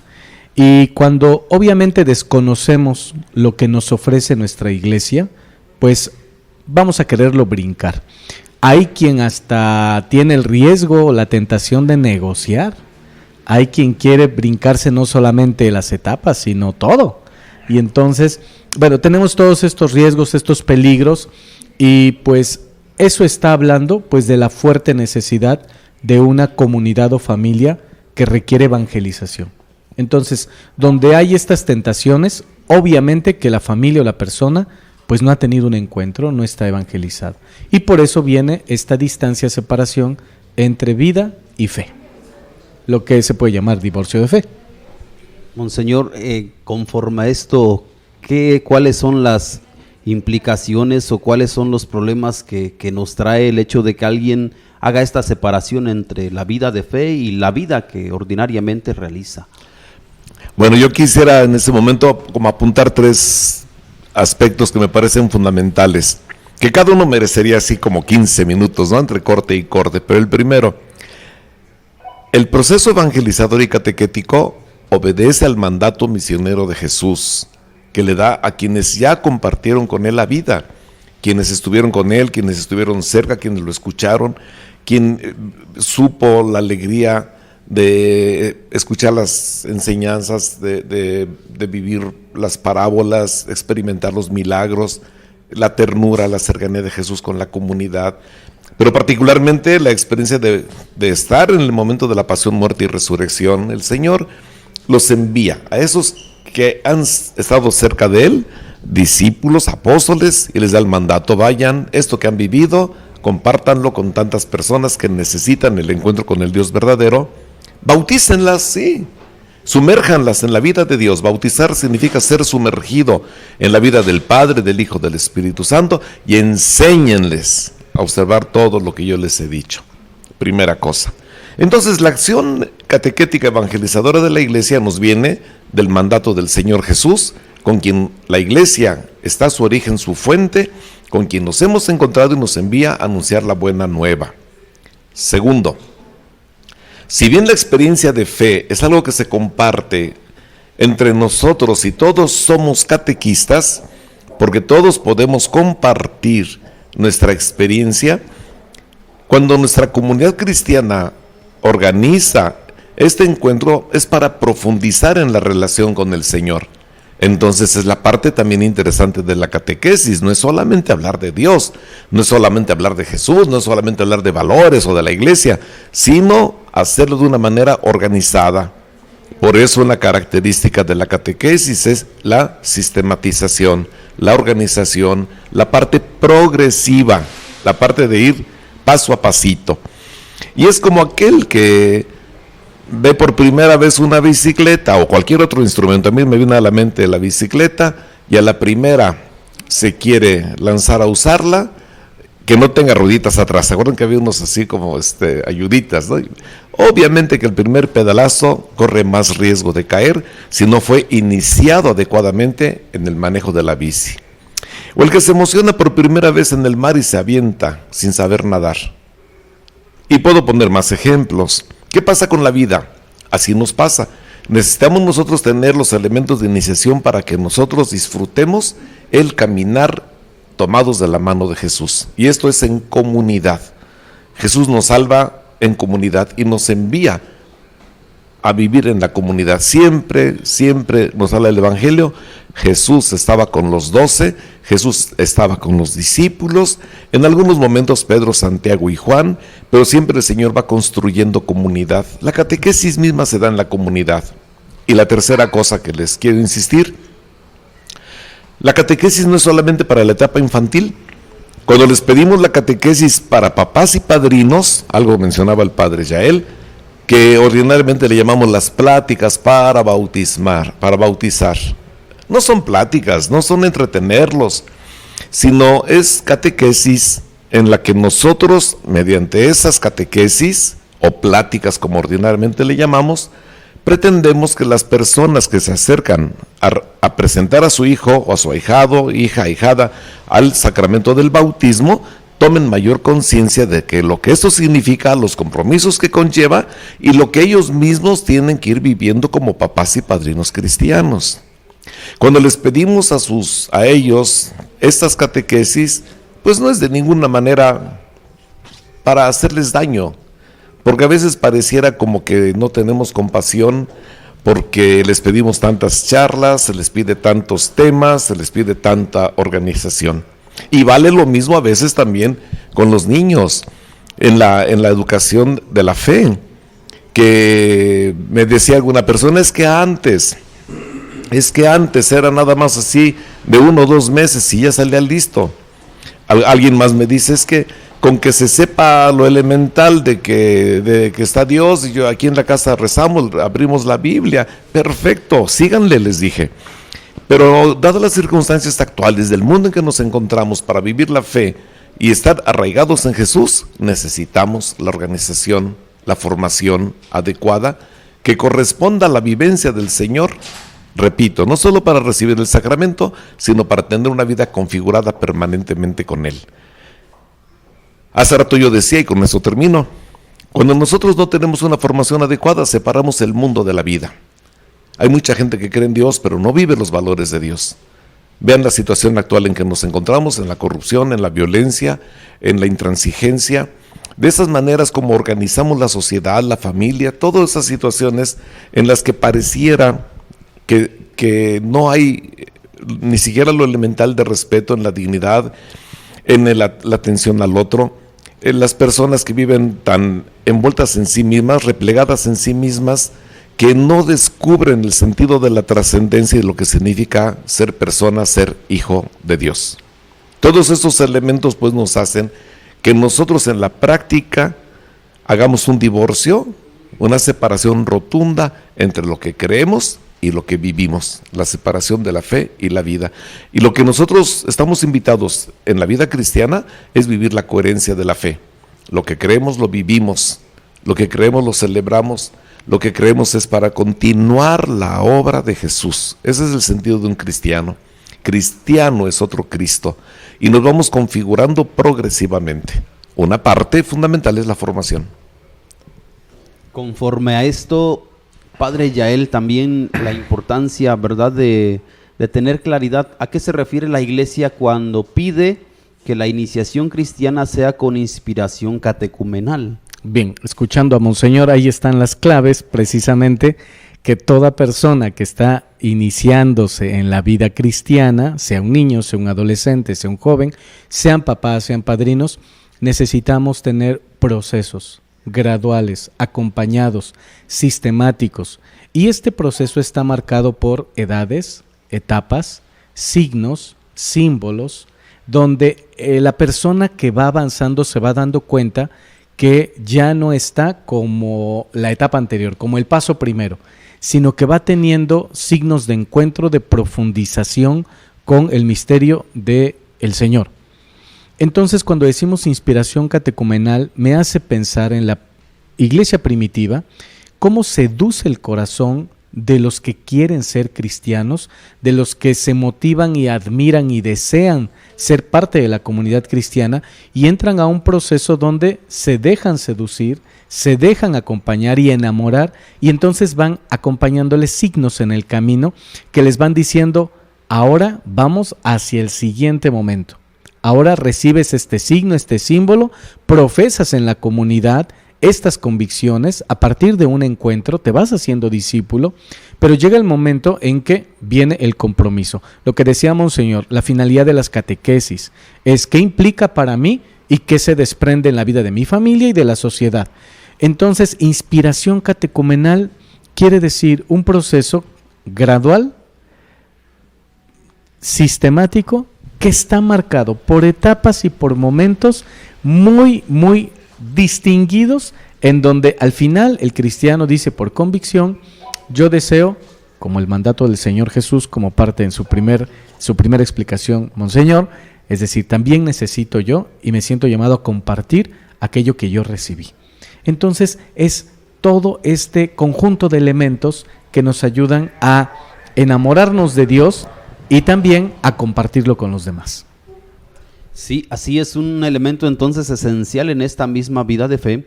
Y cuando obviamente desconocemos lo que nos ofrece nuestra iglesia, pues vamos a quererlo brincar. Hay quien hasta tiene el riesgo o la tentación de negociar. Hay quien quiere brincarse no solamente las etapas, sino todo. Y entonces, bueno, tenemos todos estos riesgos, estos peligros, y pues eso está hablando pues de la fuerte necesidad de una comunidad o familia que requiere evangelización. Entonces, donde hay estas tentaciones, obviamente que la familia o la persona pues no ha tenido un encuentro, no está evangelizado. Y por eso viene esta distancia, separación entre vida y fe, lo que se puede llamar divorcio de fe. Monseñor, conforme a esto, ¿cuáles son las implicaciones o cuáles son los problemas que nos trae el hecho de que alguien haga esta separación entre la vida de fe y la vida que ordinariamente realiza? Bueno, yo quisiera en ese momento como apuntar 3 aspectos que me parecen fundamentales, que cada uno merecería así como 15 minutos, ¿no? Entre corte y corte. Pero el primero, el proceso evangelizador y catequético obedece al mandato misionero de Jesús, que le da a quienes ya compartieron con él la vida, quienes estuvieron con él, quienes estuvieron cerca, quienes lo escucharon, quien supo la alegría de escuchar las enseñanzas, de vivir las parábolas, experimentar los milagros, la ternura, la cercanía de Jesús con la comunidad, pero particularmente la experiencia de estar en el momento de la pasión, muerte y resurrección. El Señor los envía a esos que han estado cerca de Él, discípulos, apóstoles, y les da el mandato: vayan, esto que han vivido, compártanlo con tantas personas que necesitan el encuentro con el Dios verdadero. Bautícenlas, sí. Sumérjanlas en la vida de Dios. Bautizar significa ser sumergido en la vida del Padre, del Hijo, del Espíritu Santo, y enséñenles a observar todo lo que yo les he dicho. Primera cosa. Entonces, la acción catequética evangelizadora de la Iglesia nos viene del mandato del Señor Jesús, con quien la Iglesia está su origen, su fuente, con quien nos hemos encontrado y nos envía a anunciar la buena nueva. Segundo, si bien la experiencia de fe es algo que se comparte entre nosotros y todos somos catequistas, porque todos podemos compartir nuestra experiencia, cuando nuestra comunidad cristiana organiza este encuentro es para profundizar en la relación con el Señor. Entonces es la parte también interesante de la catequesis. No es solamente hablar de Dios, no es solamente hablar de Jesús, no es solamente hablar de valores o de la iglesia, sino hacerlo de una manera organizada. Por eso una característica de la catequesis es la sistematización, la organización, la parte progresiva, la parte de ir paso a pasito. Y es como aquel que ve por primera vez una bicicleta o cualquier otro instrumento. A mí me viene a la mente la bicicleta y a la primera se quiere lanzar a usarla, que no tenga rueditas atrás. ¿Se acuerdan que había unos así como ayuditas, ¿no? Obviamente que el primer pedalazo corre más riesgo de caer si no fue iniciado adecuadamente en el manejo de la bici. O el que se emociona por primera vez en el mar y se avienta sin saber nadar. Y puedo poner más ejemplos. ¿Qué pasa con la vida? Así nos pasa. Necesitamos nosotros tener los elementos de iniciación para que nosotros disfrutemos el caminar tomados de la mano de Jesús. Y esto es en comunidad. Jesús nos salva en comunidad y nos envía a vivir en la comunidad. Siempre nos habla el Evangelio. Jesús estaba con los 12, Jesús estaba con los discípulos, en algunos momentos Pedro, Santiago y Juan, pero siempre el Señor va construyendo comunidad. La catequesis misma se da en la comunidad. Y la tercera cosa que les quiero insistir, la catequesis no es solamente para la etapa infantil. Cuando les pedimos la catequesis para papás y padrinos, algo mencionaba el padre Yael, que ordinariamente le llamamos las pláticas para bautizar. No son pláticas, no son entretenerlos, sino es catequesis en la que nosotros, mediante esas catequesis o pláticas como ordinariamente le llamamos, pretendemos que las personas que se acercan a presentar a su hijo o a su ahijado, hija, ahijada al sacramento del bautismo, tomen mayor conciencia de que lo que esto significa, los compromisos que conlleva y lo que ellos mismos tienen que ir viviendo como papás y padrinos cristianos. Cuando les pedimos a ellos estas catequesis, pues no es de ninguna manera para hacerles daño, porque a veces pareciera como que no tenemos compasión porque les pedimos tantas charlas, se les pide tantos temas, se les pide tanta organización. Y vale lo mismo a veces también con los niños en la educación de la fe, que me decía alguna persona, es que antes era nada más así de 1 o 2 meses y ya salía listo. Alguien más me dice, es que con que se sepa lo elemental de que está Dios, y yo aquí en la casa rezamos, abrimos la Biblia, perfecto, síganle, les dije. Pero dadas las circunstancias actuales del mundo en que nos encontramos, para vivir la fe y estar arraigados en Jesús, necesitamos la organización, la formación adecuada que corresponda a la vivencia del Señor. Repito, no solo para recibir el sacramento, sino para tener una vida configurada permanentemente con Él. Hace rato yo decía, y con eso termino, cuando nosotros no tenemos una formación adecuada, separamos el mundo de la vida. Hay mucha gente que cree en Dios, pero no vive los valores de Dios. Vean la situación actual en que nos encontramos, en la corrupción, en la violencia, en la intransigencia. De esas maneras como organizamos la sociedad, la familia, todas esas situaciones en las que pareciera que no hay ni siquiera lo elemental de respeto en la dignidad, en la atención al otro, en las personas que viven tan envueltas en sí mismas, replegadas en sí mismas, que no descubren el sentido de la trascendencia y lo que significa ser persona, ser hijo de Dios. Todos estos elementos pues nos hacen que nosotros en la práctica hagamos un divorcio, una separación rotunda entre lo que creemos y lo que vivimos, la separación de la fe y la vida. Y lo que nosotros estamos invitados en la vida cristiana es vivir la coherencia de la fe. Lo que creemos lo vivimos, lo que creemos lo celebramos, lo que creemos es para continuar la obra de Jesús. Ese es el sentido de un cristiano. Cristiano es otro Cristo y nos vamos configurando progresivamente. Una parte fundamental es la formación. Conforme a esto, Padre Yael, también la importancia, ¿verdad?, de tener claridad a qué se refiere la Iglesia cuando pide que la iniciación cristiana sea con inspiración catecumenal. Bien, escuchando a Monseñor, ahí están las claves, precisamente, que toda persona que está iniciándose en la vida cristiana, sea un niño, sea un adolescente, sea un joven, sean papás, sean padrinos, necesitamos tener procesos graduales, acompañados, sistemáticos. Y este proceso está marcado por edades, etapas, signos, símbolos, donde la persona que va avanzando se va dando cuenta que ya no está como la etapa anterior, como el paso primero, sino que va teniendo signos de encuentro, de profundización con el misterio del Señor. Entonces, cuando decimos inspiración catecumenal, me hace pensar en la iglesia primitiva, cómo seduce el corazón de los que quieren ser cristianos, de los que se motivan y admiran y desean ser parte de la comunidad cristiana y entran a un proceso donde se dejan seducir, se dejan acompañar y enamorar, y entonces van acompañándoles signos en el camino que les van diciendo: ahora vamos hacia el siguiente momento. Ahora recibes este signo, este símbolo, profesas en la comunidad estas convicciones, a partir de un encuentro te vas haciendo discípulo, pero llega el momento en que viene el compromiso. Lo que decía Monseñor, la finalidad de las catequesis es qué implica para mí y qué se desprende en la vida de mi familia y de la sociedad. Entonces, inspiración catecumenal quiere decir un proceso gradual, sistemático, que está marcado por etapas y por momentos muy distinguidos, en donde al final el cristiano dice por convicción: yo deseo, como el mandato del Señor Jesús, como parte en su primera explicación, Monseñor, es decir, también necesito yo y me siento llamado a compartir aquello que yo recibí. Entonces es todo este conjunto de elementos que nos ayudan a enamorarnos de Dios y también a compartirlo con los demás. Sí, así es, un elemento entonces esencial en esta misma vida de fe.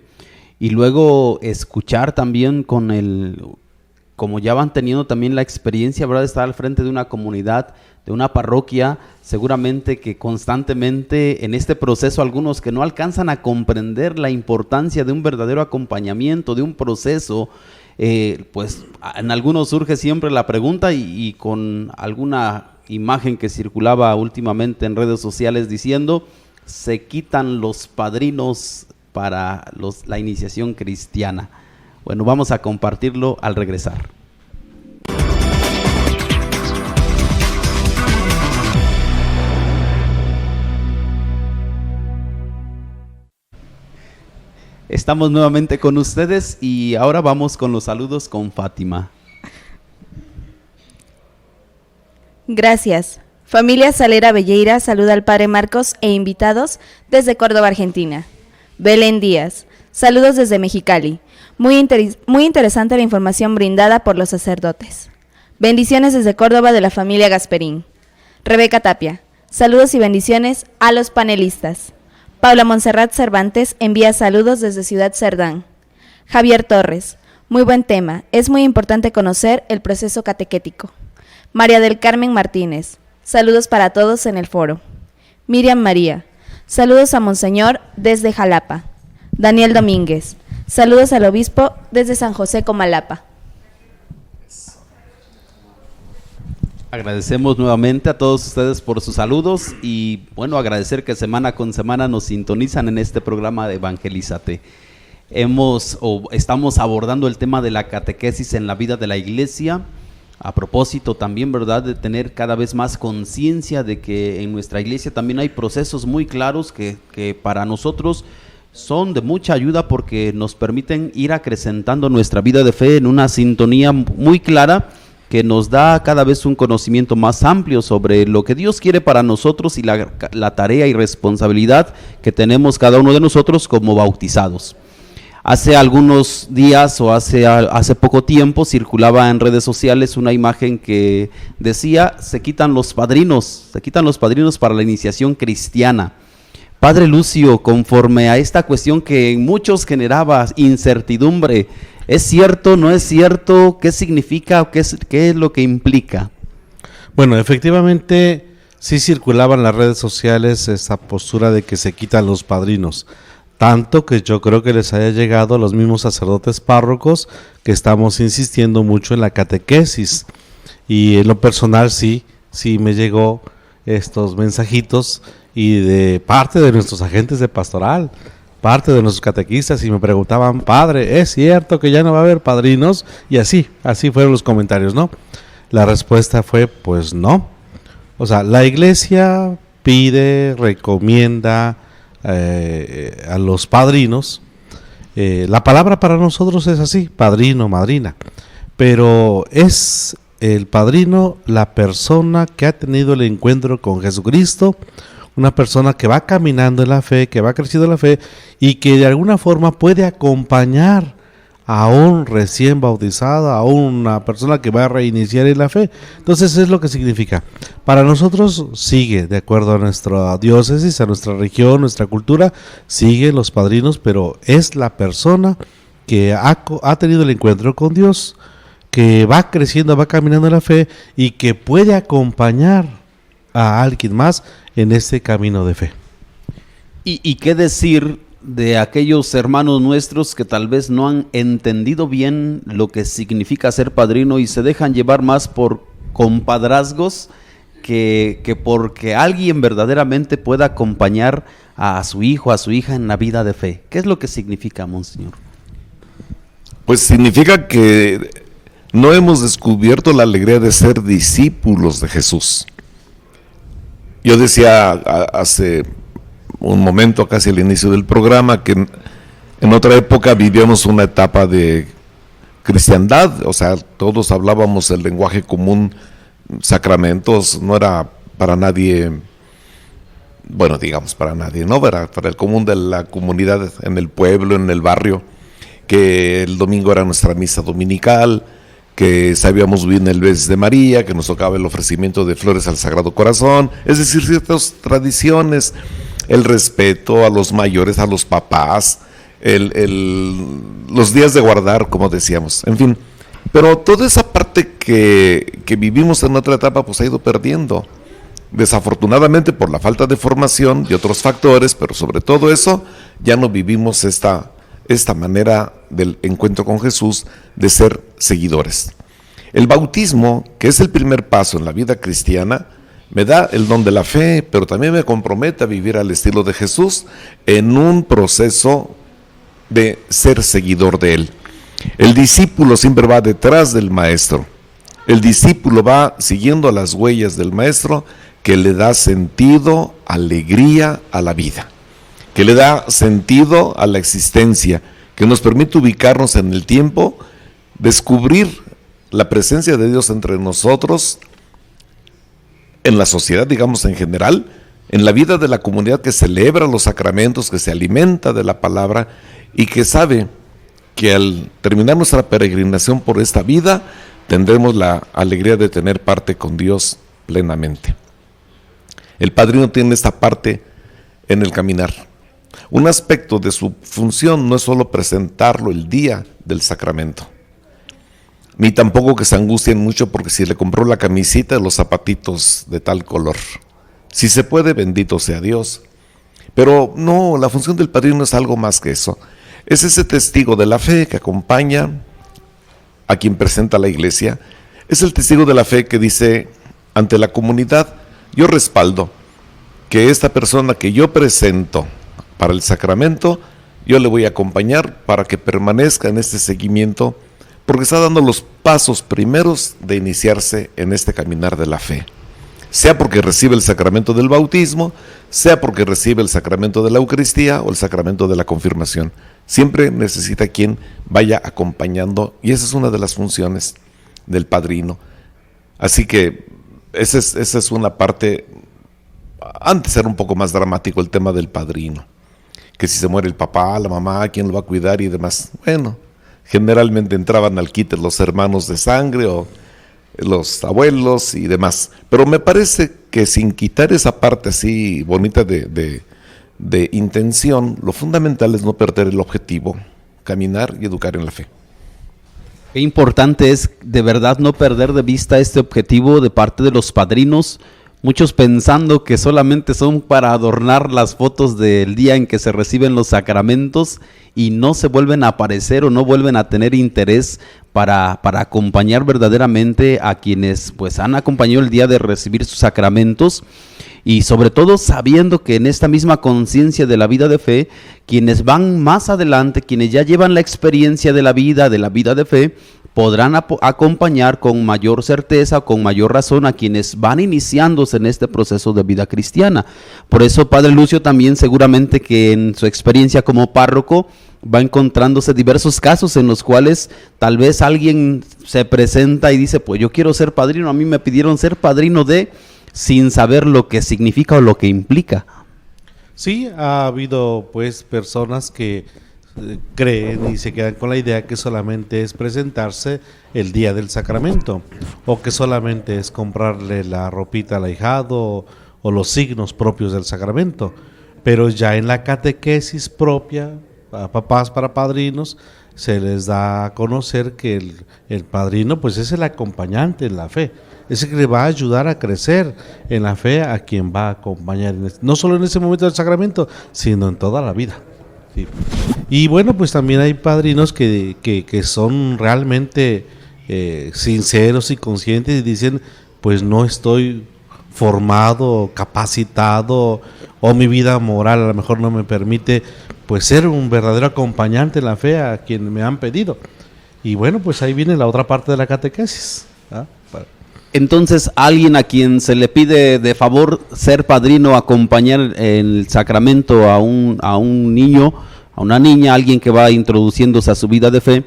Y luego escuchar también como ya van teniendo también la experiencia, ¿verdad?, de estar al frente de una comunidad, de una parroquia, seguramente que constantemente en este proceso algunos que no alcanzan a comprender la importancia de un verdadero acompañamiento, de un proceso, pues en algunos surge siempre la pregunta y con alguna imagen que circulaba últimamente en redes sociales diciendo: se quitan los padrinos para la iniciación cristiana. Bueno, vamos a compartirlo al regresar. Estamos nuevamente con ustedes y ahora vamos con los saludos con Fátima. Gracias. Familia Salera Velleira saluda al Padre Marcos e invitados desde Córdoba, Argentina. Belén Díaz, saludos desde Mexicali. Muy interesante la información brindada por los sacerdotes. Bendiciones desde Córdoba de la familia Gasperín. Rebeca Tapia, saludos y bendiciones a los panelistas. Paula Montserrat Cervantes envía saludos desde Ciudad Cerdán. Javier Torres, muy buen tema, es muy importante conocer el proceso catequético. María del Carmen Martínez, saludos para todos en el foro. Miriam María, saludos a Monseñor desde Jalapa. Daniel Domínguez, saludos al obispo desde San José Comalapa. Agradecemos nuevamente a todos ustedes por sus saludos y bueno, agradecer que semana con semana nos sintonizan en este programa de Evangelízate. Estamos abordando el tema de la catequesis en la vida de la iglesia. A propósito también, ¿verdad?, de tener cada vez más conciencia de que en nuestra iglesia también hay procesos muy claros que para nosotros son de mucha ayuda porque nos permiten ir acrecentando nuestra vida de fe en una sintonía muy clara que nos da cada vez un conocimiento más amplio sobre lo que Dios quiere para nosotros y la tarea y responsabilidad que tenemos cada uno de nosotros como bautizados. Hace algunos días o hace poco tiempo circulaba en redes sociales una imagen que decía: se quitan los padrinos para la iniciación cristiana. Padre Lucio, conforme a esta cuestión que en muchos generaba incertidumbre, ¿es cierto, no es cierto? ¿Qué significa o qué es lo que implica? Bueno, efectivamente sí circulaba en las redes sociales esa postura de que se quitan los padrinos, tanto que yo creo que les haya llegado a los mismos sacerdotes párrocos que estamos insistiendo mucho en la catequesis, y en lo personal sí me llegó estos mensajitos y de parte de nuestros agentes de pastoral, parte de nuestros catequistas, y me preguntaban: padre, ¿es cierto que ya no va a haber padrinos? Y así fueron los comentarios, ¿no? La respuesta fue: pues no. O sea, la iglesia pide, recomienda a los padrinos. La palabra para nosotros es así: padrino, madrina. Pero es el padrino la persona que ha tenido el encuentro con Jesucristo, una persona que va caminando en la fe, que va creciendo en la fe y que de alguna forma puede acompañar a un recién bautizado, a una persona que va a reiniciar en la fe. Entonces es lo que significa. Para nosotros sigue, de acuerdo a nuestra diócesis, a nuestra región, nuestra cultura, siguen los padrinos, pero es la persona que ha tenido el encuentro con Dios, que va creciendo, va caminando en la fe y que puede acompañar a alguien más en ese camino de fe. ¿Y qué decir de aquellos hermanos nuestros que tal vez no han entendido bien lo que significa ser padrino y se dejan llevar más por compadrazgos que porque alguien verdaderamente pueda acompañar a su hijo, a su hija en la vida de fe? ¿Qué es lo que significa, monseñor? Pues significa que no hemos descubierto la alegría de ser discípulos de Jesús. Yo decía hace un momento, casi al inicio del programa, que en otra época vivíamos una etapa de cristiandad, o sea, todos hablábamos el lenguaje común, sacramentos, no era para nadie, bueno, digamos para nadie, no era para el común de la comunidad, en el pueblo, en el barrio, que el domingo era nuestra misa dominical, que sabíamos bien el Ves de María, que nos tocaba el ofrecimiento de flores al Sagrado Corazón, es decir, ciertas tradiciones, el respeto a los mayores, a los papás, los días de guardar, como decíamos, en fin. Pero toda esa parte que vivimos en otra etapa, pues ha ido perdiendo, desafortunadamente por la falta de formación y otros factores, pero sobre todo eso, ya no vivimos esta manera del encuentro con Jesús, de ser seguidores. El bautismo, que es el primer paso en la vida cristiana, me da el don de la fe, pero también me compromete a vivir al estilo de Jesús en un proceso de ser seguidor de Él. El discípulo siempre va detrás del maestro. El discípulo va siguiendo las huellas del maestro, que le da sentido, alegría a la vida, que le da sentido a la existencia, que nos permite ubicarnos en el tiempo, descubrir la presencia de Dios entre nosotros, en la sociedad, digamos, en general, en la vida de la comunidad que celebra los sacramentos, que se alimenta de la palabra y que sabe que al terminar nuestra peregrinación por esta vida, tendremos la alegría de tener parte con Dios plenamente. El padrino tiene esta parte en el caminar. Un aspecto de su función no es solo presentarlo el día del sacramento, ni tampoco que se angustien mucho porque si le compró la camisita y los zapatitos de tal color. Si se puede, bendito sea Dios. Pero no, la función del padrino es algo más que eso. Es ese testigo de la fe que acompaña a quien presenta la iglesia. Es el testigo de la fe que dice ante la comunidad: yo respaldo que esta persona que yo presento para el sacramento, yo le voy a acompañar para que permanezca en este seguimiento, porque está dando los pasos primeros de iniciarse en este caminar de la fe. Sea porque recibe el sacramento del bautismo, sea porque recibe el sacramento de la Eucaristía o el sacramento de la confirmación. Siempre necesita quien vaya acompañando, y esa es una de las funciones del padrino. Así que esa es una parte. Antes era un poco más dramático el tema del padrino, que si se muere el papá, la mamá, quién lo va a cuidar y demás. Bueno, generalmente entraban al quite los hermanos de sangre o los abuelos y demás. Pero me parece que sin quitar esa parte así bonita de intención, lo fundamental es no perder el objetivo, caminar y educar en la fe. Qué importante es de verdad no perder de vista este objetivo de parte de los padrinos, muchos pensando que solamente son para adornar las fotos del día en que se reciben los sacramentos y no se vuelven a aparecer o no vuelven a tener interés para acompañar verdaderamente a quienes pues han acompañado el día de recibir sus sacramentos, y sobre todo sabiendo que en esta misma conciencia de la vida de fe, quienes van más adelante, quienes ya llevan la experiencia de la vida de fe, podrán acompañar con mayor certeza, con mayor razón a quienes van iniciándose en este proceso de vida cristiana. Por eso Padre Lucio también seguramente que en su experiencia como párroco va encontrándose diversos casos en los cuales tal vez alguien se presenta y dice, pues yo quiero ser padrino, a mí me pidieron ser padrino de, sin saber lo que significa o lo que implica. Sí, ha habido pues personas que creen y se quedan con la idea que solamente es presentarse el día del sacramento, o que solamente es comprarle la ropita al ahijado o los signos propios del sacramento, pero ya en la catequesis propia, a papás para padrinos, se les da a conocer que el padrino pues es el acompañante en la fe, es el que le va a ayudar a crecer en la fe a quien va a acompañar, no solo en ese momento del sacramento, sino en toda la vida. Sí. Y bueno, pues también hay padrinos que son realmente sinceros y conscientes y dicen, pues no estoy formado, capacitado, o mi vida moral a lo mejor no me permite pues ser un verdadero acompañante en la fe a quien me han pedido. Y bueno, pues ahí viene la otra parte de la catequesis. Entonces, alguien a quien se le pide de favor ser padrino, acompañar el sacramento a un niño, a una niña, alguien que va introduciéndose a su vida de fe,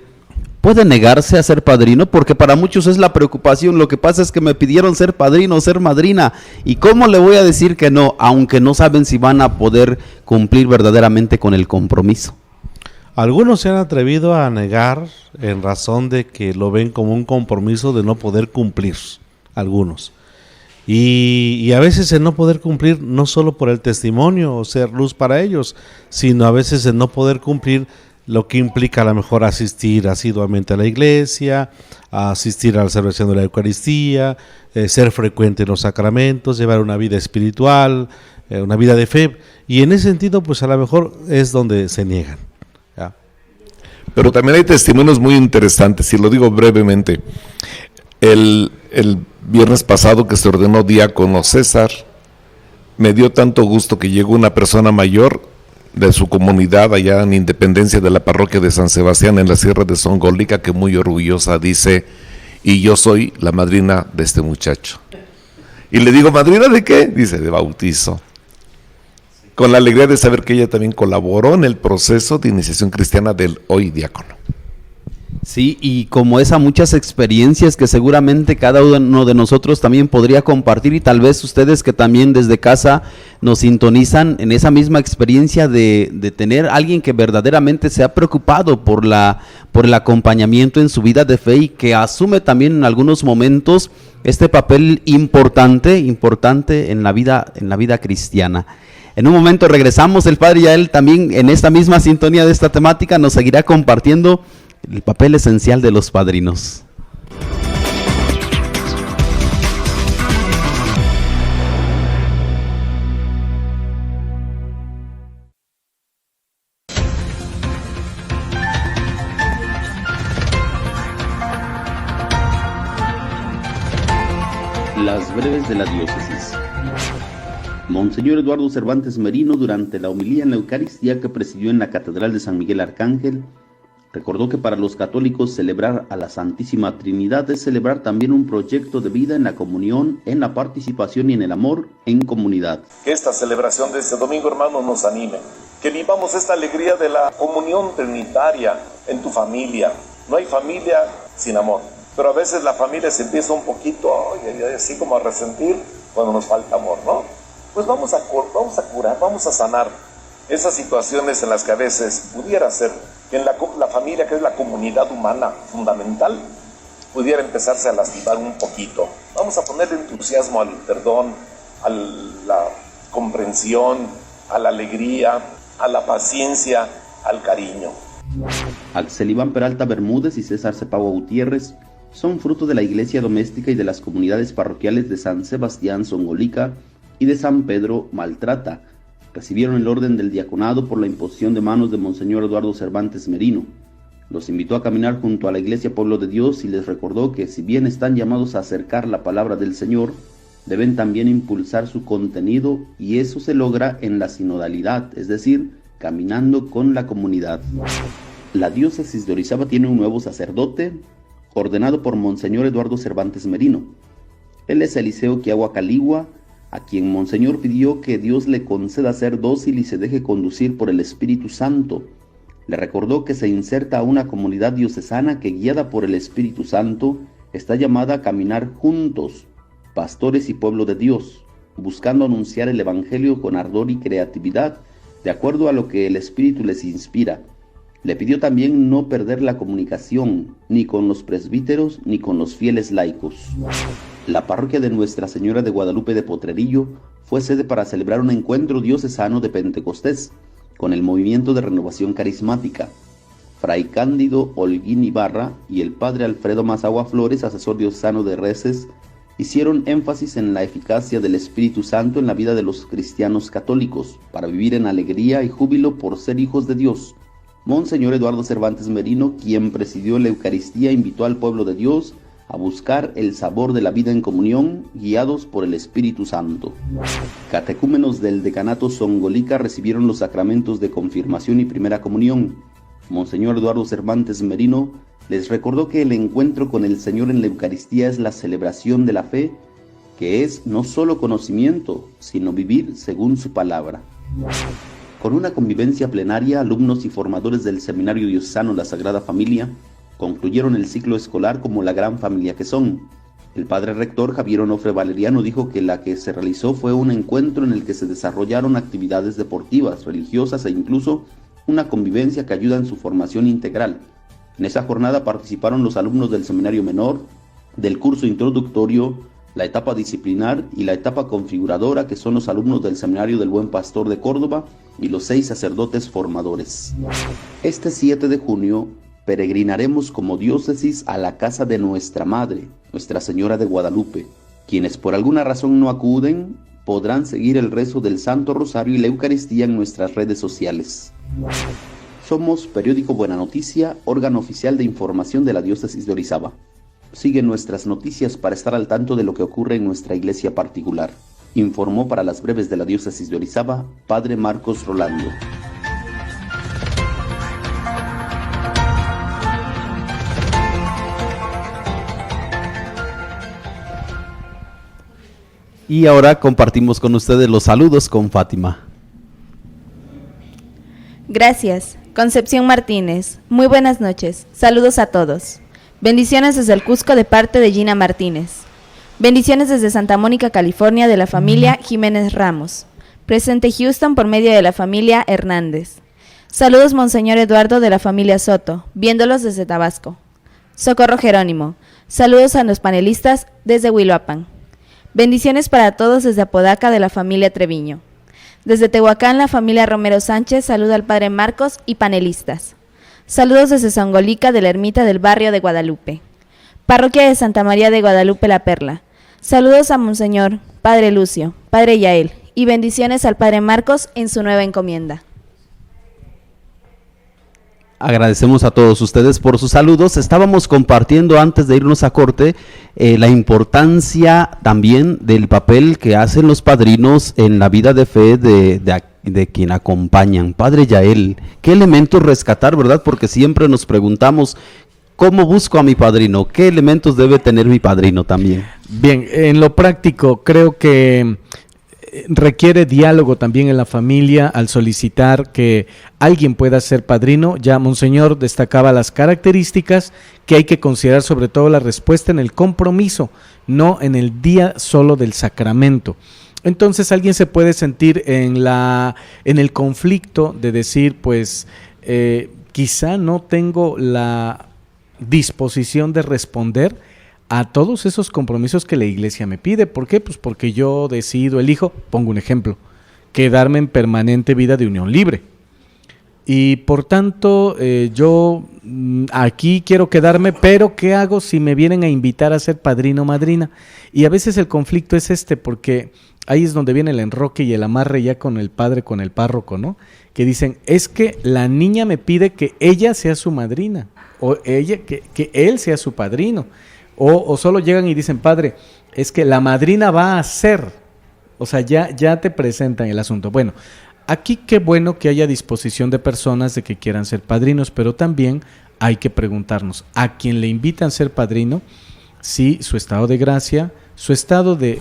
¿puede negarse a ser padrino? Porque para muchos es la preocupación, lo que pasa es que me pidieron ser padrino, ser madrina, ¿y cómo le voy a decir que no? Aunque no saben si van a poder cumplir verdaderamente con el compromiso. Algunos se han atrevido a negar en razón de que lo ven como un compromiso de no poder cumplir, algunos. Y a veces el no poder cumplir no solo por el testimonio o ser luz para ellos, sino a veces el no poder cumplir lo que implica a lo mejor asistir asiduamente a la iglesia, asistir a la celebración de la Eucaristía, ser frecuente en los sacramentos, llevar una vida espiritual, una vida de fe, y en ese sentido pues a lo mejor es donde se niegan. ¿Ya? Pero también hay testimonios muy interesantes, y lo digo brevemente. El viernes pasado que se ordenó diácono César, me dio tanto gusto que llegó una persona mayor de su comunidad allá en Independencia de la parroquia de San Sebastián en la Sierra de Songolica, que muy orgullosa dice, y yo soy la madrina de este muchacho. Y le digo, ¿madrina de qué? Dice, de bautizo. Con la alegría de saber que ella también colaboró en el proceso de iniciación cristiana del hoy diácono. Sí, y como esa muchas experiencias que seguramente cada uno de nosotros también podría compartir, y tal vez ustedes que también desde casa nos sintonizan en esa misma experiencia de tener alguien que verdaderamente se ha preocupado por el acompañamiento en su vida de fe y que asume también en algunos momentos este papel importante en la vida cristiana. En un momento regresamos, el Padre Yael también en esta misma sintonía de esta temática nos seguirá compartiendo el papel esencial de los padrinos. Las breves de la diócesis. Monseñor Eduardo Cervantes Merino, durante la homilía en la Eucaristía que presidió en la Catedral de San Miguel Arcángel, Recordó que para los católicos celebrar a la Santísima Trinidad es celebrar también un proyecto de vida en la comunión, en la participación y en el amor en comunidad. Que esta celebración de este domingo, hermanos, nos anime. Que vivamos esta alegría de la comunión trinitaria en tu familia. No hay familia sin amor. Pero a veces la familia se empieza un poquito, así como a resentir cuando nos falta amor, ¿no? Pues vamos a curar, vamos a sanar esas situaciones en las que a veces pudiera ser que en la familia, que es la comunidad humana fundamental, pudiera empezarse a lastimar un poquito. Vamos a poner entusiasmo al perdón, a la comprensión, a la alegría, a la paciencia, al cariño. Axel Iván Peralta Bermúdez y César Cepagua Gutiérrez son fruto de la iglesia doméstica y de las comunidades parroquiales de San Sebastián Zongolica y de San Pedro Maltrata. Recibieron el orden del diaconado por la imposición de manos de Monseñor Eduardo Cervantes Merino. Los invitó a caminar junto a la iglesia Pueblo de Dios y les recordó que si bien están llamados a acercar la palabra del Señor, deben también impulsar su contenido, y eso se logra en la sinodalidad, es decir, caminando con la comunidad. La diócesis de Orizaba tiene un nuevo sacerdote, ordenado por Monseñor Eduardo Cervantes Merino. Él es Eliseo Quiagua Caligua, a quien Monseñor pidió que Dios le conceda ser dócil y se deje conducir por el Espíritu Santo. Le recordó que se inserta a una comunidad diocesana que, guiada por el Espíritu Santo, está llamada a caminar juntos, pastores y pueblo de Dios, buscando anunciar el Evangelio con ardor y creatividad, de acuerdo a lo que el Espíritu les inspira. Le pidió también no perder la comunicación, ni con los presbíteros ni con los fieles laicos. La parroquia de Nuestra Señora de Guadalupe de Potrerillo fue sede para celebrar un encuentro diocesano de Pentecostés con el Movimiento de Renovación Carismática. Fray Cándido Holguín Ibarra y el padre Alfredo Mazagua Flores, asesor diocesano de Reces, hicieron énfasis en la eficacia del Espíritu Santo en la vida de los cristianos católicos, para vivir en alegría y júbilo por ser hijos de Dios. Monseñor Eduardo Cervantes Merino, quien presidió la Eucaristía, invitó al pueblo de Dios a buscar el sabor de la vida en comunión, guiados por el Espíritu Santo. Catecúmenos del decanato Zongolica recibieron los sacramentos de confirmación y primera comunión. Monseñor Eduardo Cervantes Merino les recordó que el encuentro con el Señor en la Eucaristía es la celebración de la fe, que es no solo conocimiento, sino vivir según su palabra. Con una convivencia plenaria, alumnos y formadores del Seminario Diocesano La Sagrada Familia concluyeron el ciclo escolar como la gran familia que son. El padre rector Javier Onofre Valeriano dijo que la que se realizó fue un encuentro en el que se desarrollaron actividades deportivas, religiosas e incluso una convivencia que ayuda en su formación integral. En esa jornada participaron los alumnos del Seminario Menor, del curso introductorio, la etapa disciplinar y la etapa configuradora, que son los alumnos del Seminario del Buen Pastor de Córdoba, y los 6 sacerdotes formadores. Este 7 de junio peregrinaremos como diócesis a la casa de nuestra Madre, Nuestra Señora de Guadalupe. Quienes por alguna razón no acuden, podrán seguir el rezo del Santo Rosario y la Eucaristía en nuestras redes sociales. Somos Periódico Buena Noticia, órgano oficial de información de la diócesis de Orizaba. Sigue nuestras noticias para estar al tanto de lo que ocurre en nuestra iglesia particular. Informó para las breves de la diócesis de Orizaba, Padre Marcos Rolando. Y ahora compartimos con ustedes los saludos con Fátima. Gracias. Concepción Martínez. Muy buenas noches. Saludos a todos. Bendiciones desde el Cusco de parte de Gina Martínez. Bendiciones desde Santa Mónica, California, de la familia Jiménez Ramos. Presente Houston por medio de la familia Hernández. Saludos Monseñor Eduardo de la familia Soto, viéndolos desde Tabasco. Socorro Jerónimo. Saludos a los panelistas desde Huiloapan. Bendiciones para todos desde Apodaca de la familia Treviño. Desde Tehuacán, la familia Romero Sánchez saluda al Padre Marcos y panelistas. Saludos desde Zongolica de la ermita del barrio de Guadalupe. Parroquia de Santa María de Guadalupe La Perla. Saludos a Monseñor, Padre Lucio, Padre Yael, y bendiciones al Padre Marcos en su nueva encomienda. Agradecemos a todos ustedes por sus saludos. Estábamos compartiendo antes de irnos a corte la importancia también del papel que hacen los padrinos en la vida de fe de de quien acompañan. Padre Yael, ¿qué elementos rescatar, verdad? Porque siempre nos preguntamos, ¿cómo busco a mi padrino? ¿Qué elementos debe tener mi padrino también? Bien, en lo práctico creo que requiere diálogo también en la familia al solicitar que alguien pueda ser padrino. Ya Monseñor destacaba las características que hay que considerar, sobre todo la respuesta en el compromiso, no en el día solo del sacramento. Entonces alguien se puede sentir en el conflicto de decir, pues quizá no tengo la disposición de responder a todos esos compromisos que la Iglesia me pide. ¿Por qué? Pues porque yo decido, elijo, pongo un ejemplo, quedarme en permanente vida de unión libre. Y por tanto, yo aquí quiero quedarme, pero ¿qué hago si me vienen a invitar a ser padrino o madrina? Y a veces el conflicto es porque ahí es donde viene el enroque y el amarre ya con el padre, con el párroco, ¿no? Que dicen, es que la niña me pide que ella sea su madrina, o ella que él sea su padrino. O solo llegan y dicen, padre, es que la madrina va a ser, o sea, ya te presentan el asunto. Bueno, aquí qué bueno que haya disposición de personas de que quieran ser padrinos, pero también hay que preguntarnos, a quien le invitan a ser padrino, si su estado de gracia, su estado de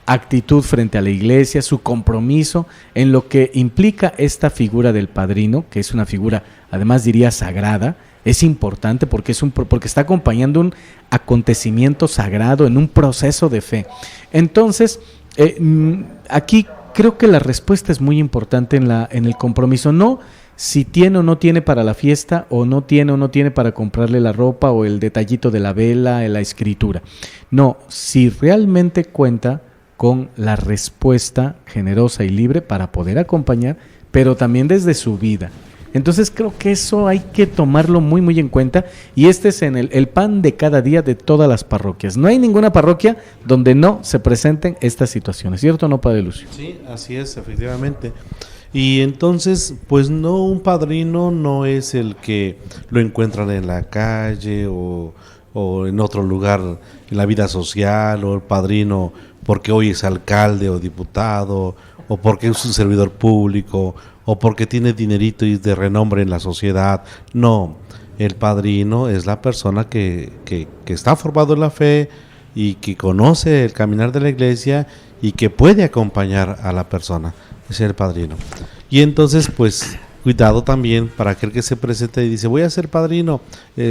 actitud frente a la Iglesia, su compromiso en lo que implica esta figura del padrino, que es una figura, además diría, sagrada. Es importante porque está acompañando un acontecimiento sagrado en un proceso de fe. Entonces, aquí creo que la respuesta es muy importante en el compromiso. No si tiene o no tiene para la fiesta, o no tiene para comprarle la ropa, o el detallito de la vela, la escritura. No, si realmente cuenta con la respuesta generosa y libre para poder acompañar, pero también desde su vida. Entonces creo que eso hay que tomarlo muy muy en cuenta, y este es el pan de cada día de todas las parroquias. No hay ninguna parroquia donde no se presenten estas situaciones, ¿cierto o no, Padre Lucio? Sí, así es, efectivamente. Y entonces, pues no, un padrino no es el que lo encuentran en la calle o en otro lugar en la vida social, o el padrino porque hoy es alcalde o diputado, o porque es un servidor público, o porque tiene dinerito y de renombre en la sociedad. No, el padrino es la persona que está formado en la fe y que conoce el caminar de la Iglesia y que puede acompañar a la persona. Es el padrino. Y entonces, pues, cuidado también para aquel que se presenta y dice, voy a ser padrino,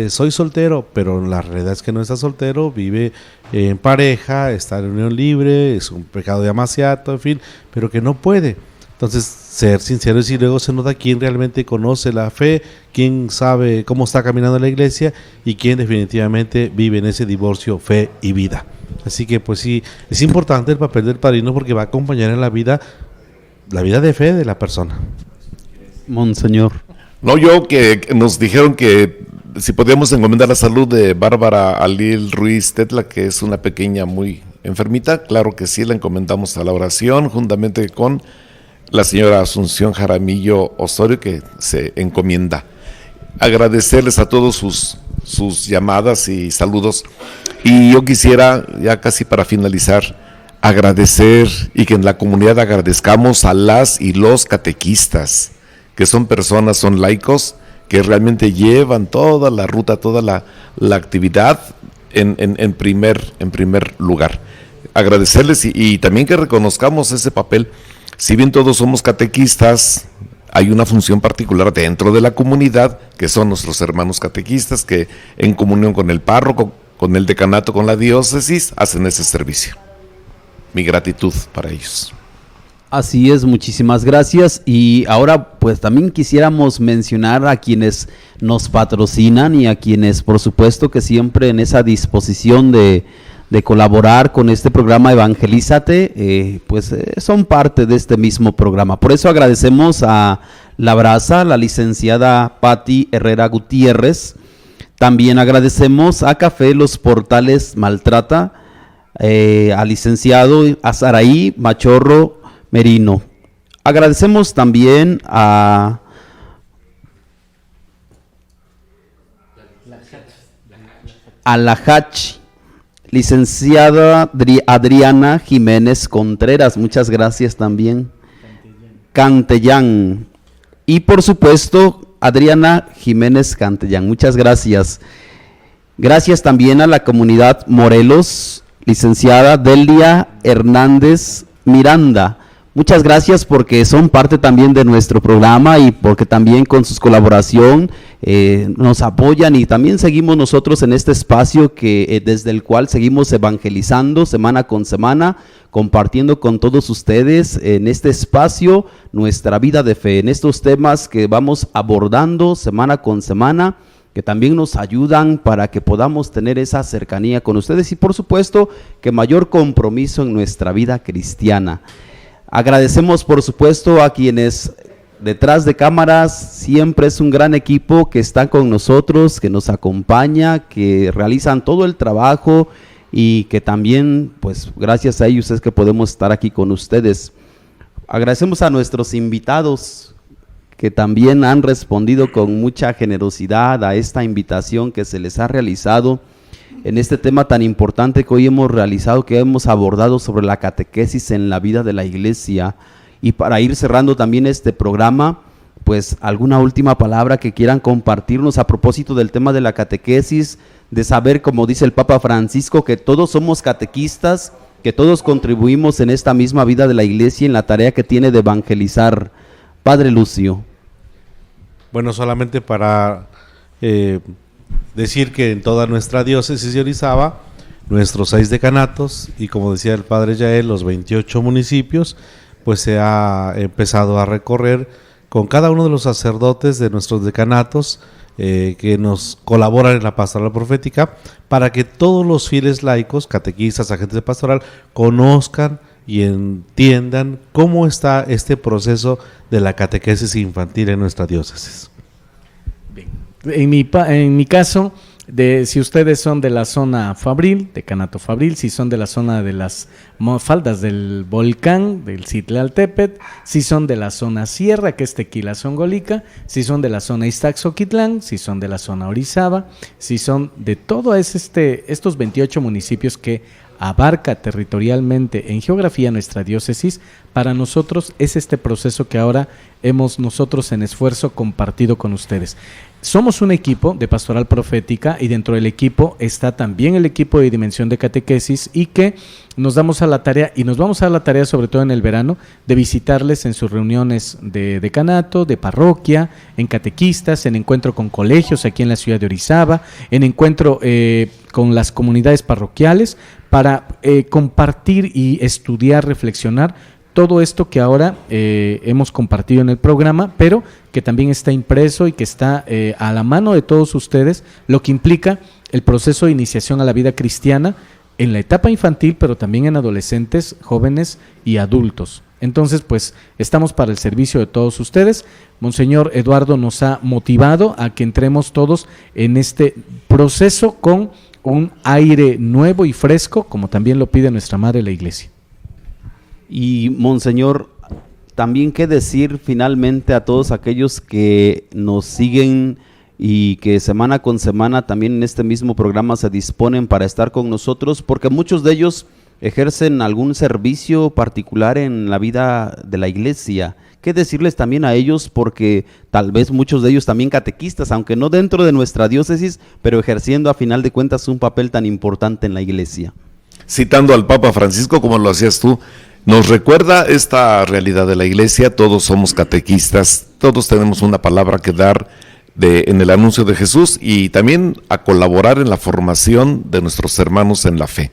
soy soltero, pero la realidad es que no está soltero, vive en pareja, está en unión libre, es un pecado de amaciato, en fin, pero que no puede. Entonces, ser sinceros, y luego se nota quién realmente conoce la fe, quién sabe cómo está caminando la Iglesia y quién definitivamente vive en ese divorcio fe y vida. Así que, pues sí, es importante el papel del padrino porque va a acompañar en la vida de fe de la persona. Monseñor. No, que nos dijeron que si podíamos encomendar la salud de Bárbara Alil Ruiz Tetla, que es una pequeña muy enfermita. Claro que sí, la encomendamos a la oración, juntamente con la señora Asunción Jaramillo Osorio, que se encomienda. Agradecerles a todos sus llamadas y saludos. Y yo quisiera, ya casi para finalizar, agradecer y que en la comunidad agradezcamos a las y los catequistas, que son personas, son laicos, que realmente llevan toda la ruta, toda la actividad en primer lugar. Agradecerles y también que reconozcamos ese papel. Si bien todos somos catequistas, hay una función particular dentro de la comunidad, que son nuestros hermanos catequistas, que en comunión con el párroco, con el decanato, con la diócesis, hacen ese servicio. Mi gratitud para ellos. Así es, muchísimas gracias. Y ahora pues también quisiéramos mencionar a quienes nos patrocinan y a quienes por supuesto que siempre en esa disposición de colaborar con este programa Evangelízate, son parte de este mismo programa. Por eso agradecemos a La Brasa, la licenciada Patti Herrera Gutiérrez. También agradecemos a Café Los Portales Maltrata, al licenciado Azaraí Machorro Merino. Agradecemos también a la Hachi, licenciada Adriana Jiménez Contreras, muchas gracias también. Cantellán y por supuesto Adriana Jiménez Cantellán. Muchas gracias. Gracias también a la comunidad Morelos, licenciada Delia Hernández Miranda. Muchas gracias porque son parte también de nuestro programa y porque también con su colaboración nos apoyan y también seguimos nosotros en este espacio que desde el cual seguimos evangelizando semana con semana, compartiendo con todos ustedes en este espacio nuestra vida de fe, en estos temas que vamos abordando semana con semana, que también nos ayudan para que podamos tener esa cercanía con ustedes y por supuesto que mayor compromiso en nuestra vida cristiana. Agradecemos por supuesto a quienes detrás de cámaras, siempre es un gran equipo que está con nosotros, que nos acompaña, que realizan todo el trabajo y que también pues gracias a ellos es que podemos estar aquí con ustedes. Agradecemos a nuestros invitados que también han respondido con mucha generosidad a esta invitación que se les ha realizado en este tema tan importante que hoy hemos realizado, que hemos abordado sobre la catequesis en la vida de la iglesia. Y para ir cerrando también este programa, pues alguna última palabra que quieran compartirnos a propósito del tema de la catequesis, de saber, como dice el Papa Francisco, que todos somos catequistas, que todos contribuimos en esta misma vida de la iglesia en la tarea que tiene de evangelizar. Padre Lucio. Bueno, solamente para decir que en toda nuestra diócesis de Orizaba, nuestros 6 decanatos y como decía el Padre Yael, los 28 municipios, pues se ha empezado a recorrer con cada uno de los sacerdotes de nuestros decanatos que nos colaboran en la pastoral profética para que todos los fieles laicos, catequistas, agentes de pastoral, conozcan y entiendan cómo está este proceso de la catequesis infantil en nuestra diócesis. Bien. En mi caso, si ustedes son de la zona Fabril, decanato Fabril, si son de la zona de las faldas del volcán, del Citlaltépetl, si son de la zona Sierra, que es Tequila-Zongolica, si son de la zona Iztaxoquitlán, si son de la zona Orizaba, si son de todos estos 28 municipios que abarca territorialmente en geografía nuestra diócesis, para nosotros es este proceso que ahora hemos nosotros en esfuerzo compartido con ustedes. Somos un equipo de pastoral profética y dentro del equipo está también el equipo de dimensión de catequesis y que nos damos a la tarea y nos vamos a la tarea sobre todo en el verano de visitarles en sus reuniones de decanato, de parroquia, en catequistas, en encuentro con colegios aquí en la ciudad de Orizaba, en encuentro con las comunidades parroquiales para compartir y estudiar, reflexionar todo esto que ahora hemos compartido en el programa, pero que también está impreso y que está a la mano de todos ustedes, lo que implica el proceso de iniciación a la vida cristiana en la etapa infantil, pero también en adolescentes, jóvenes y adultos. Entonces, pues, estamos para el servicio de todos ustedes. Monseñor Eduardo nos ha motivado a que entremos todos en este proceso con un aire nuevo y fresco, como también lo pide nuestra Madre la Iglesia. Y Monseñor, también qué decir finalmente a todos aquellos que nos siguen y que semana con semana también en este mismo programa se disponen para estar con nosotros, porque muchos de ellos ejercen algún servicio particular en la vida de la iglesia. ¿Qué decirles también a ellos? Porque tal vez muchos de ellos también catequistas, aunque no dentro de nuestra diócesis, pero ejerciendo a final de cuentas un papel tan importante en la iglesia. Citando al Papa Francisco, como lo hacías tú, nos recuerda esta realidad de la iglesia. Todos somos catequistas, todos tenemos una palabra que dar en el anuncio de Jesús y también a colaborar en la formación de nuestros hermanos en la fe.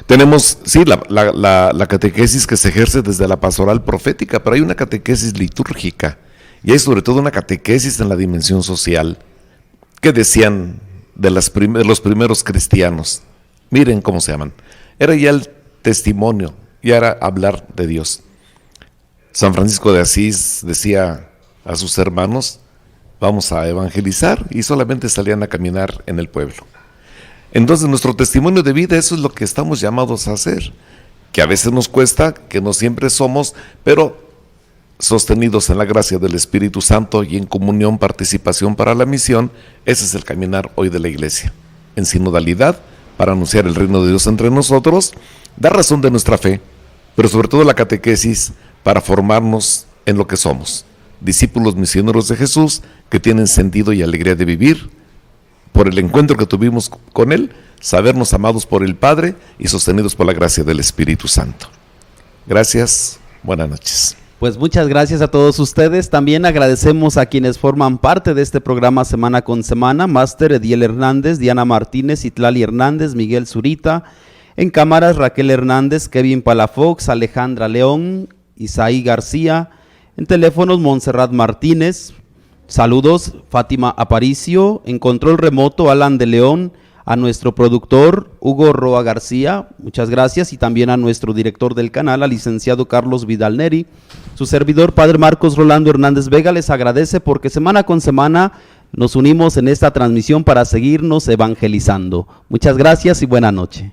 Tenemos, sí, la catequesis que se ejerce desde la pastoral profética, pero hay una catequesis litúrgica y hay sobre todo una catequesis en la dimensión social. ¿Qué decían de los primeros cristianos? Miren cómo se llaman. Era ya el testimonio, ya era hablar de Dios. San Francisco de Asís decía a sus hermanos, vamos a evangelizar, y solamente salían a caminar en el pueblo. Entonces nuestro testimonio de vida, eso es lo que estamos llamados a hacer, que a veces nos cuesta, que no siempre somos, pero sostenidos en la gracia del Espíritu Santo y en comunión, participación para la misión, ese es el caminar hoy de la iglesia, en sinodalidad, para anunciar el reino de Dios entre nosotros, dar razón de nuestra fe, pero sobre todo la catequesis para formarnos en lo que somos, discípulos misioneros de Jesús que tienen sentido y alegría de vivir por el encuentro que tuvimos con Él, sabernos amados por el Padre y sostenidos por la gracia del Espíritu Santo. Gracias, buenas noches. Pues muchas gracias a todos ustedes. También agradecemos a quienes forman parte de este programa semana con semana: Máster Ediel Hernández, Diana Martínez, Itlali Hernández, Miguel Zurita. En cámaras, Raquel Hernández, Kevin Palafox, Alejandra León, Isaí García. En teléfonos, Montserrat Martínez. Saludos, Fátima Aparicio. En control remoto, Alan de León. A nuestro productor, Hugo Roa García, muchas gracias, y también a nuestro director del canal, al licenciado Carlos Vidal Neri. Su servidor, Padre Marcos Rolando Hernández Vega, les agradece porque semana con semana nos unimos en esta transmisión para seguirnos evangelizando. Muchas gracias y buena noche.